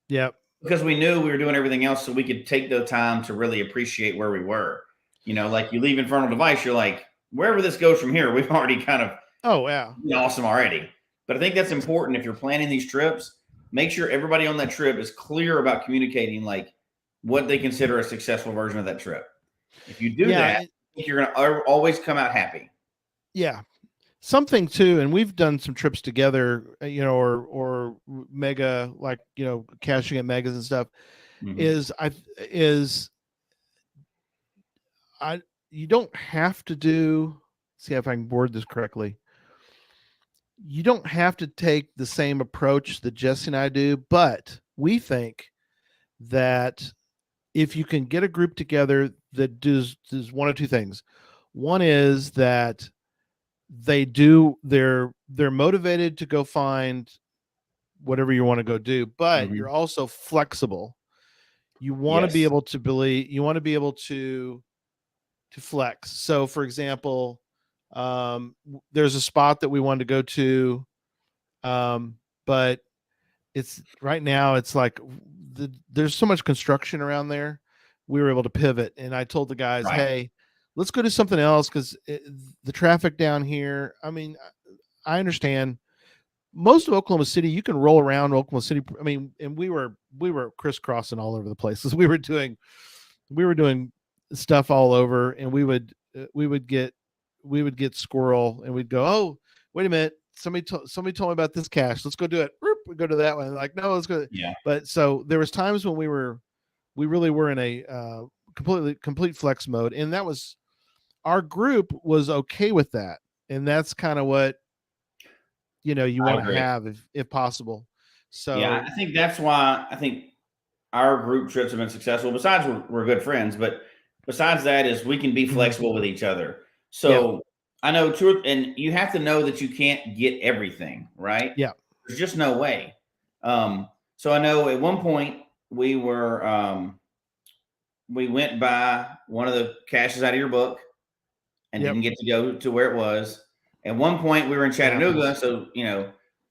Yep. Because we knew we were doing everything else, so we could take the time to really appreciate where we were. Like, you leave Infernal Device, you're like, wherever this goes from here, we've already kind of awesome already. But I think that's important if you're planning these trips. Make sure everybody on that trip is clear about communicating, like, what they consider a successful version of that trip. If you do that, I think you're going to always come out happy. Yeah. Something too, and we've done some trips together, or mega, like, caching at megas and stuff, you don't have to do, see if I can word this correctly. You don't have to take the same approach that Jesse and I do, but we think that if you can get a group together that does one of two things. One is that they're motivated to go find whatever you want to go do, but Mhm. you're also flexible. You want to be Yes. able to believe, you want to be able to flex. So for example, there's a spot that we wanted to go to, but it's right now it's like there's so much construction around there. We were able to pivot, and I told the guys, Right. hey, let's go do something else, because the traffic down here, I mean, I understand most of Oklahoma City, you can roll around Oklahoma City. I mean, and we were crisscrossing all over the places. We were doing stuff all over, and we would get squirrel, and we'd go, oh, wait a minute, somebody told me about this cache. Let's go do it. We go to that one. Like, no, let's go. Yeah. But so there was times when we really were in a complete flex mode, and that was our group was okay with that, and that's kind of what you I want to agree. have if possible. So Yeah, I think that's why I think our group trips have been successful. Besides, we're good friends, but besides that, is we can be flexible with each other. So I know and you have to know that you can't get everything right. Yeah. There's just no way. So I know at one point we went by one of the caches out of your book and didn't get to go to where it was. At one point, we were in Chattanooga, so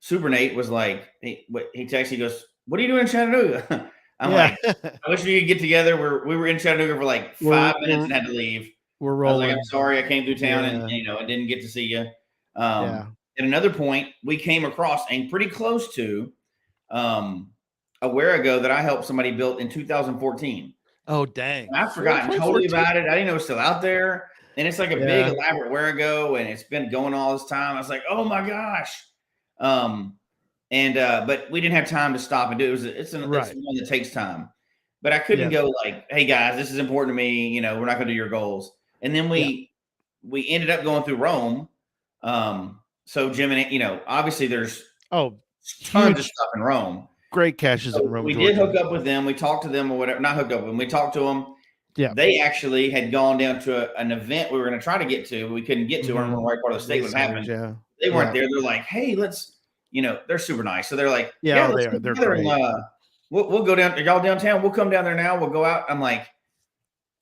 Super Nate was like, he texted, he goes, "What are you doing in Chattanooga?" I'm like, "I wish we could get together." We were in Chattanooga for like 5 minutes and had to leave. We're I was rolling. like, "I'm sorry, I came through town and I didn't get to see you." At another point, we came across and pretty close to a Wherigo that I helped somebody build in 2014. Oh, dang. And I've forgotten totally about it. I didn't know it was still out there. And it's like a big elaborate Wherigo, and it's been going all this time. I was like, oh my gosh. But we didn't have time to stop and do it. It's one that takes time. But I couldn't go like, hey guys, this is important to me. We're not gonna do your goals. And then we ended up going through Rome. So Jim and obviously there's tons of stuff in Rome. Great caches in Rome. We did hook up with them. We talked to them or whatever. Not hooked up with them. We talked to them. Yeah. They actually had gone down to an event we were going to try to get to, but we couldn't get to. I don't know where part of the state was happening. Yeah. They weren't there. They're like, hey, let's, they're super nice. So they're like, let's get together and we'll go down. Are y'all downtown? We'll come down there now. We'll go out. I'm like,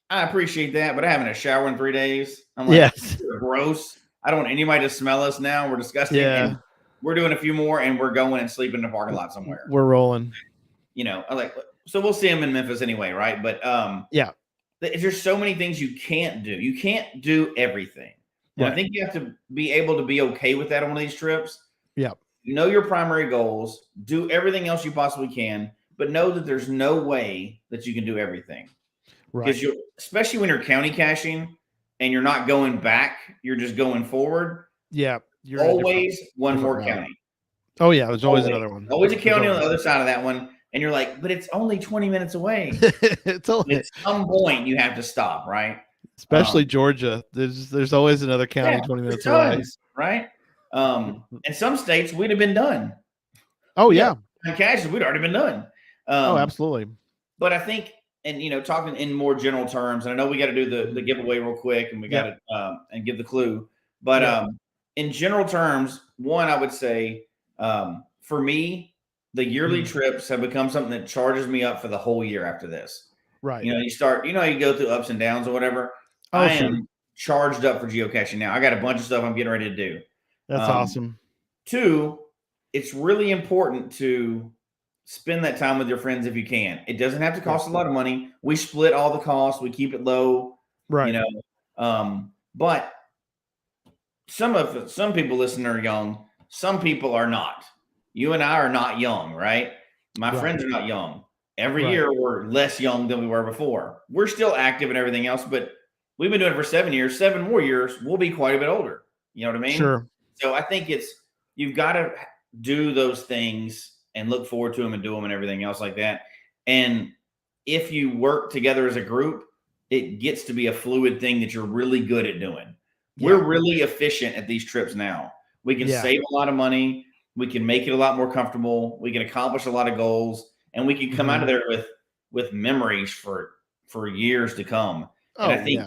I appreciate that, but I haven't had a shower in 3 days. I'm like, gross. I don't want anybody to smell us now. We're disgusting. Yeah. And we're doing a few more and we're going and sleeping in the parking lot somewhere. We're rolling. I'm like, so we'll see them in Memphis anyway, right? But there's so many things you can't do. You can't do everything. And I think you have to be able to be okay with that on one of these trips. Yeah. Know your primary goals, do everything else you possibly can, but know that there's no way that you can do everything. Right. Because especially when you're county caching and you're not going back, you're just going forward. Yeah. You're always one more county. Oh yeah. There's always another one. Always a county on the other side of that one. And you're like, but it's only 20 minutes away. At some point, you have to stop, right? Especially Georgia. There's always another county 20 minutes away. Right? In some states, we'd have been done. Oh, yeah. In caches, we'd already been done. Absolutely. But I think, and talking in more general terms, and I know we got to do the giveaway real quick, and we got to and give the clue. But in general terms, one, I would say, for me, the yearly trips have become something that charges me up for the whole year after this. Right. You start, you go through ups and downs or whatever. I am charged up for geocaching now. I got a bunch of stuff I'm getting ready to do. That's awesome. Two, it's really important to spend that time with your friends if you can. It doesn't have to cost a lot of money. We split all the costs. We keep it low. Right. But some people listening are young. Some people are not. You and I are not young, right? My friends are not young. Every year we're less young than we were before. We're still active and everything else, but we've been doing it for 7 years. 7 more years, we'll be quite a bit older. You know what I mean? Sure. So I think you've got to do those things and look forward to them and do them and everything else like that. And if you work together as a group, it gets to be a fluid thing that you're really good at doing. Yeah. We're really efficient at these trips now. We can save a lot of money. We can make it a lot more comfortable. We can accomplish a lot of goals, and we can come out of there with memories for years to come. And I think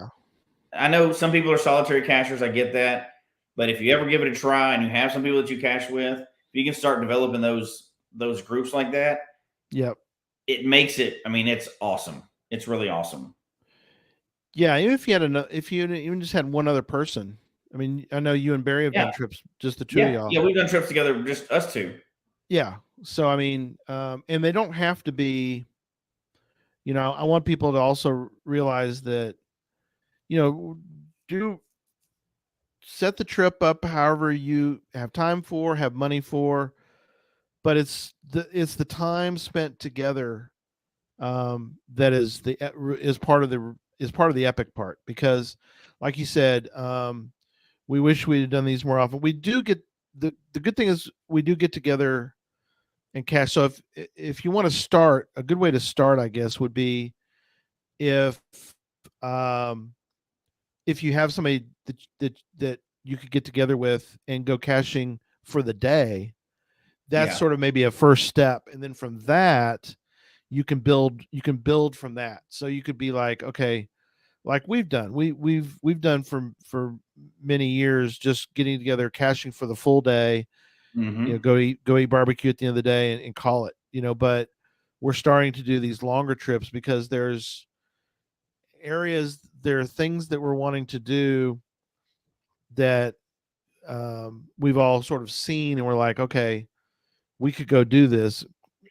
I know some people are solitary cachers. I get that, but if you ever give it a try and you have some people that you cache with, if you can start developing those those groups like that, Yep. it makes it. I mean, it's awesome. It's really awesome. Yeah, even if you had if you even just had one other person. I mean, I know you and Barry have Yeah. done trips, just the two of y'all. Yeah, we've done trips together, just us two. Yeah. So I mean, and they don't have to be. I want people to also realize that, do set the trip up however you have time for, have money for, but it's the time spent together that is part of the epic part, because like you said, we wish we had done these more often. We do get the good thing is we do get together and cash. So if you want to start, a good way to start, I guess, would be if um if you have somebody that you could get together with and go caching for the day. That's sort of maybe a first step, and then from that you can build from that. So you could be like, okay, like we've done, we've done for many years, just getting together, caching for the full day. Mm-hmm. Go eat barbecue at the end of the day, and call it. But we're starting to do these longer trips because there are things that we're wanting to do that we've all sort of seen, and we're like, okay, we could go do this.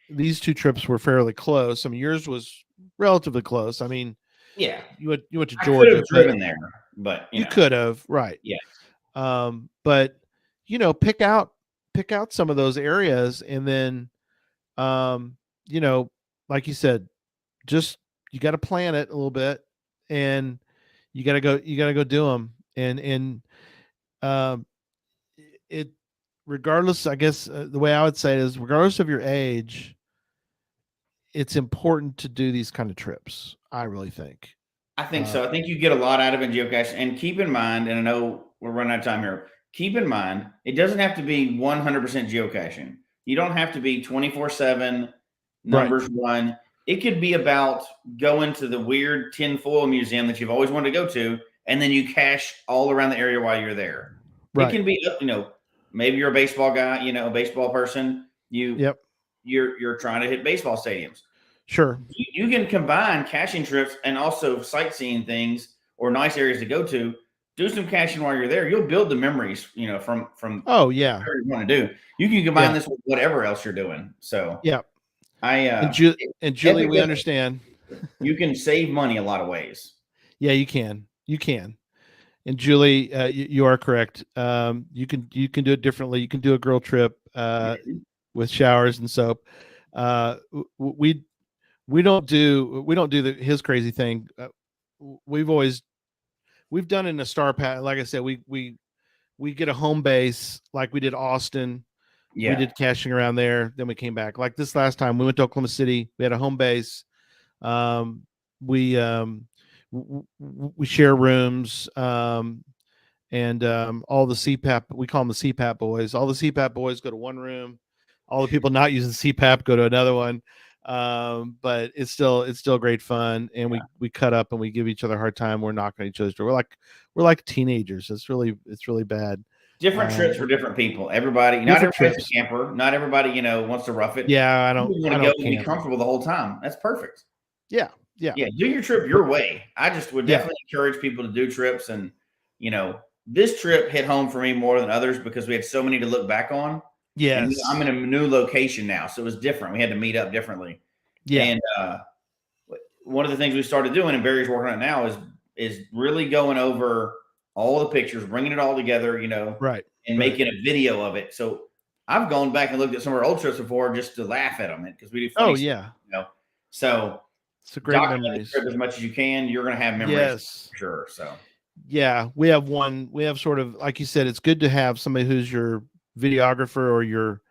These two trips were fairly close. I mean, yours was relatively close. I mean, Yeah, you went to I could Georgia, have driven there, but you could have, right? Yeah. But pick out some of those areas, and then, um, like you said, just you got to plan it a little bit, and you got to go do them, and um, it regardless, I guess, the way I would say it is, regardless of your age, it's important to do these kind of trips. I really think. I think so. I think you get a lot out of it in geocaching. And keep in mind, and I know we're running out of time here, keep in mind, it doesn't have to be 100% geocaching. You don't have to be 24/7 numbers one. It could be about going to the weird tinfoil museum that you've always wanted to go to, and then you cache all around the area while you're there. Right. It can be, maybe you're a baseball guy, a baseball person. You're trying to hit baseball stadiums. Sure. You can combine caching trips and also sightseeing things or nice areas to go to. Do some caching while you're there. You'll build the memories, from oh yeah, whatever you want to do. You can combine this with whatever else you're doing. So yeah, and Julie, we understand. You can save money a lot of ways. Yeah, you can. And Julie, you are correct. You can do it differently. You can do a girl trip with showers and soap. We don't do his crazy thing. We've done it in a star pattern. Like I said, we get a home base, like we did Austin. Yeah. We did caching around there. Then we came back. Like this last time, we went to Oklahoma City. We had a home base. We share rooms. And all the CPAP, we call them the CPAP boys. All the CPAP boys go to one room. All the people not using CPAP go to another one. But it's still great fun, and we cut up and we give each other a hard time. We're knocking on each other's door. We're like teenagers. It's really bad. Different trips for different people. Everybody, not everybody's a camper. Not everybody, wants to rough it. Yeah, I don't want to go and be comfortable the whole time. That's perfect. Yeah. Do your trip your way. I just would definitely encourage people to do trips, and this trip hit home for me more than others because we had so many to look back on. Yes. And I'm in a new location now, so it was different. We had to meet up differently. Yeah. And one of the things we started doing, and Barry's working on it now, is really going over all the pictures, bringing it all together, and making a video of it. So I've gone back and looked at some of our old trips before just to laugh at them because we do funny stuff, So it's a great memories. As much as you can, you're going to have memories for sure. So yeah, we have sort of, like you said, it's good to have somebody who's your videographer or your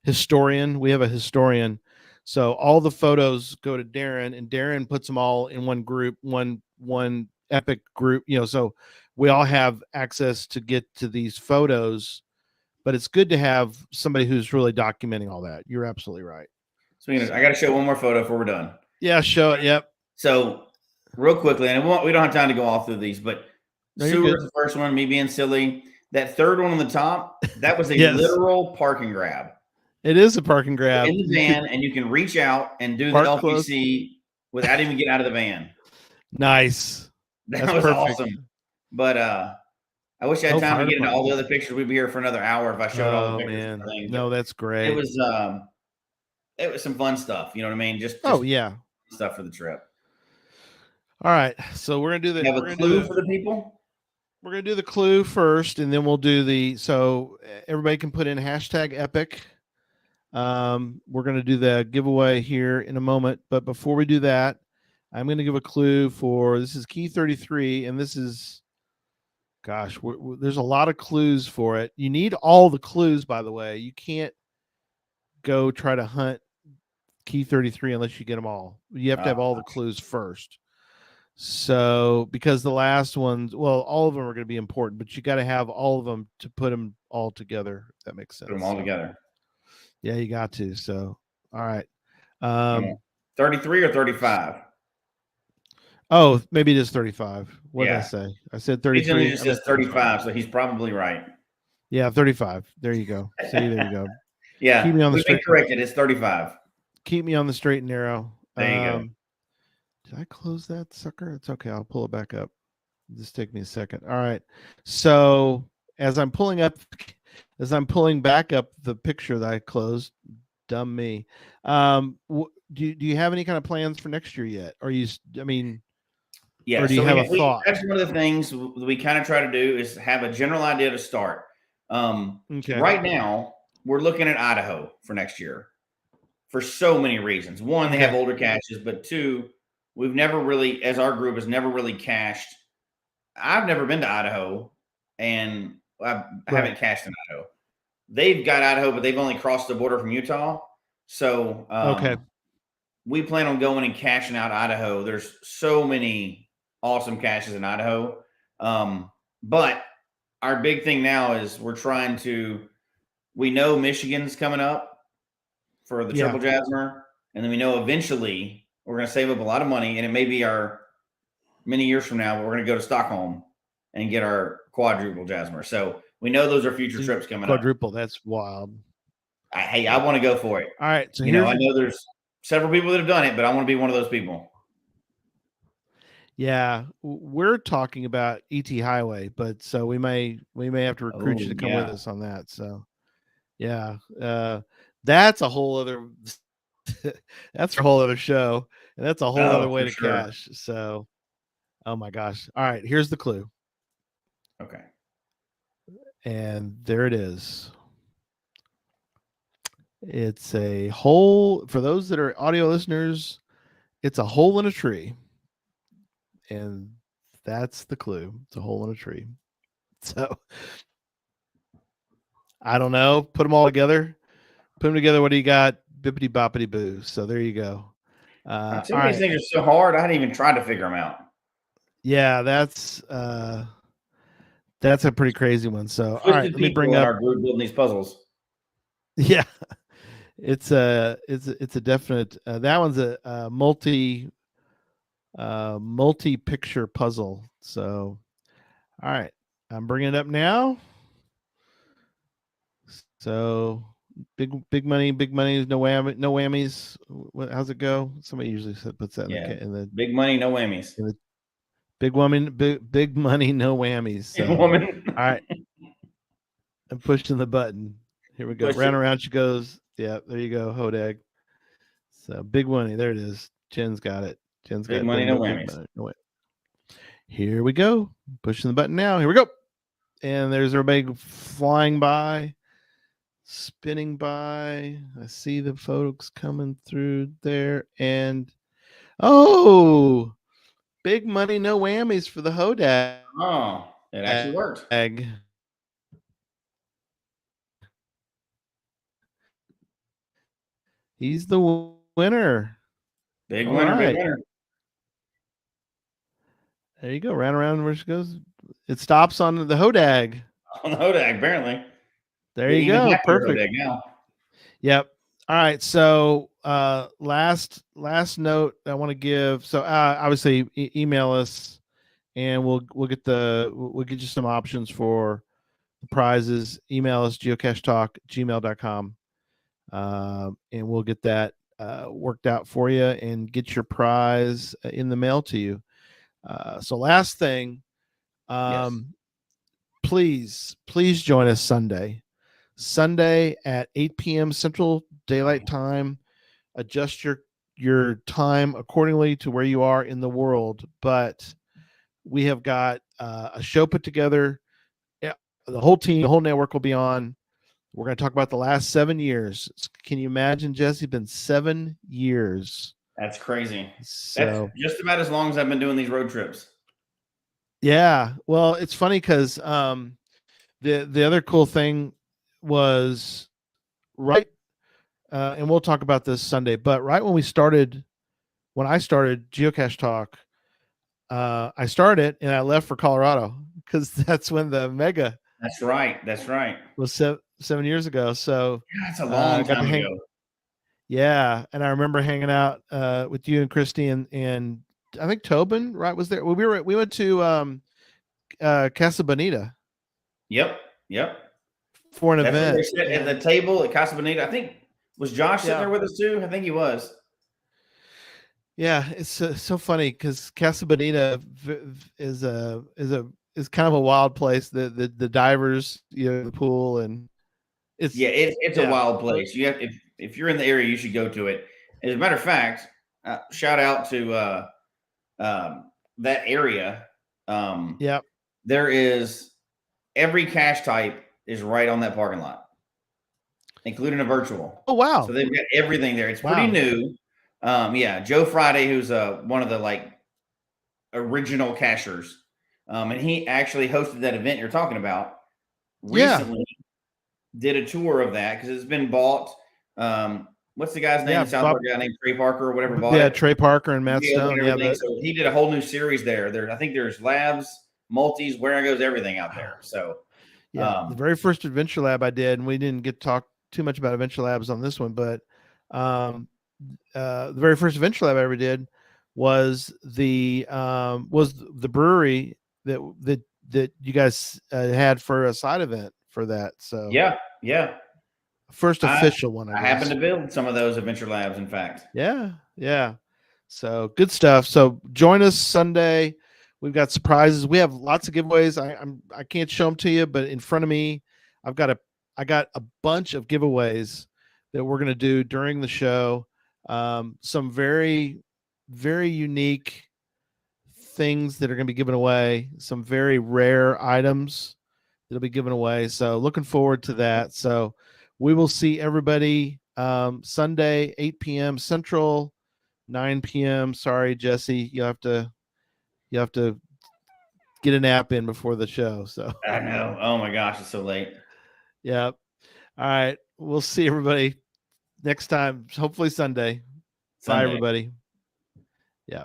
historian. We have a historian, so all the photos go to Darren, and Darren puts them all in one group, one epic group, so we all have access to get to these photos. But it's good to have somebody who's really documenting all that. You're absolutely right. So I got to show one more photo before we're done. Yeah, show it. Yep. So real quickly, and we don't have time to go all through these, but Sewer's the first one, me being silly. That third one on the top, that was a literal parking grab. It is a park and grab. In the van, and you can reach out and do the Park close. LPC without even getting out of the van. Nice. That That's was perfect. awesome. But I wish I had No time to fire get into all the department. other pictures. We'd be here for another hour if I showed all the Oh pictures and man. everything. No, that's great. It was some fun stuff. You know what I mean? Just Oh yeah. stuff for the trip. All right. So we're gonna do the. You have We're a gonna do clue the, for the people? We're gonna do the clue first, and then we'll do the. So everybody can put in hashtag epic. We're gonna do the giveaway here in a moment, but before we do that, I'm gonna give a clue for this is key 33, and this is, gosh, there's a lot of clues for it. You need all the clues, by the way. You can't go try to hunt key 33 unless you get them all. You have to have all the clues first. So, because the last ones, well, all of them are going to be important, but you got to have all of them to put them all together. If that makes sense. Put them all together. Yeah, you got to. So, all right. 33 or 35? Oh, maybe it is 35. What did I Yeah. say? I said 33. He just says 35, so he's probably right. Yeah, 35. There you go. See, there you go. Yeah, keep me on the straight. Corrected. It's 35. Keep me on the straight and narrow. There you go. Did I close that sucker? It's okay. I'll pull it back up. Just take me a second. All right. So as I'm pulling back up the picture that I closed, dumb me. Do you have any kind of plans for next year yet? Or yeah. Or do you have a thought? That's one of the things we kind of try to do is have a general idea to start. Okay. Right now, we're looking at Idaho for next year for so many reasons. One, they have older caches, but two, we've never really, as our group has never really cached. I've never been to Idaho, and I haven't cached in Idaho. They've got Idaho, but they've only crossed the border from Utah. So we plan on going and caching out Idaho. There's so many awesome caches in Idaho. But our big thing now is we know Michigan's coming up for the triple Jasmer. And then we know eventually we're going to save up a lot of money, and it may be many years from now, but we're going to go to Stockholm and get our quadruple Jasmer. So we know those are future trips coming up. Quadruple, that's wild. I want to go for it. All right. So I know there's several people that have done it, but I want to be one of those people. Yeah, we're talking about ET Highway, but so we may have to recruit you to come with us on that. So, yeah, that's a whole other show, and that's a whole other way to cache. So, oh my gosh! All right, here's the clue. Okay, and there it is. It's a hole. For those that are audio listeners, it's a hole in a tree. And that's the clue. It's a hole in a tree. So I don't know. Put them all together. Put them together. What do you got? Bippity boppity boo. So there you go. Some of these things are so hard. I hadn't even tried to figure them out. Yeah, that's a pretty crazy one. So all right, let me bring up our group building these puzzles. Yeah, it's a definite. That one's a multi-picture puzzle. So, all right, I'm bringing it up now. So, big money, no whammies. How's it go? Somebody usually puts that in the big money, no whammies. Big money, no whammies. So, woman. All right, I'm pushing the button. Here we go. Round around she goes. Yeah, there you go, Hodag. So big money. There it is. Jen's got it. Big money, no whammies. Here we go. Pushing the button now. Here we go. And there's everybody flying by, spinning by. I see the folks coming through there. And big money, no whammies for the Hodag. Oh, it actually worked. He's the winner. Big winner, big winner. There you go. Round around where she goes. It stops on the Hodag. On the Hodag, apparently. There you go. Perfect. Now. Yep. All right. So last note I want to give. So obviously email us, and we'll get you some options for the prizes. Email us geocachetalk@gmail.com. and we'll get that worked out for you and get your prize in the mail to you. So last thing, Yes. please join us Sunday at 8 p.m. Central Daylight Time. Adjust your time accordingly to where you are in the world. But we have got a show put together. Yeah, the whole team, the whole network will be on. We're going to talk about the last 7 years. Can you imagine, Jesse? It's been 7 years. That's crazy. So That's just about as long as I've been doing these road trips. yeah, well, it's funny because the other cool thing was right, and we'll talk about this Sunday. But right when I started Geocache Talk, I started and I left for Colorado because that's when the mega. That's right. That's right. Was 7 years ago. So That's a long got time to hang. ago. Yeah, and I remember hanging out with you and Christy and I think Tobin, right, was there. We went to Casa Bonita. Yep. For an That's where they event. sit at the table at Casa Bonita. I think was Josh sitting there with us too? I think he was. Yeah, it's so funny because Casa Bonita is kind of a wild place. The divers, the pool, and it's a wild place. You have if you're in the area, you should go to it. As a matter of fact, shout out to that area. Yeah, there is every cache type is right on that parking lot, including a virtual. Oh wow! So they've got everything there. It's pretty new. Joe Friday, who's one of the original cachers, and he actually hosted that event you're talking about recently. Did a tour of that because it's been bought. What's the guy's name? The South Park guy named Trey Parker or whatever bought it. Yeah, Trey Parker and Matt Stone. Yeah, so he did a whole new series there. I think there's labs, multis, where goes everything out there. So the very first Adventure Lab I did, and we didn't get to talk too much about Adventure Labs on this one, but the very first Adventure Lab I ever did was the brewery that you guys had for a side event for that. So yeah. First official one. I happened to build some of those Adventure Labs, in fact. Yeah. So good stuff. So join us Sunday. We've got surprises. We have lots of giveaways. I can't show them to you, but in front of me, I got a bunch of giveaways that we're going to do during the show. Some very, very unique things that are going to be given away. Some very rare items that'll be given away. So looking forward to that. So we will see everybody Sunday, 8 p.m. Central, 9 p.m. Sorry, Jesse, you have to get a nap in before the show. So I know. Oh my gosh, it's so late. Yeah. All right. We'll see everybody next time. Hopefully Sunday. Bye, everybody. Yeah.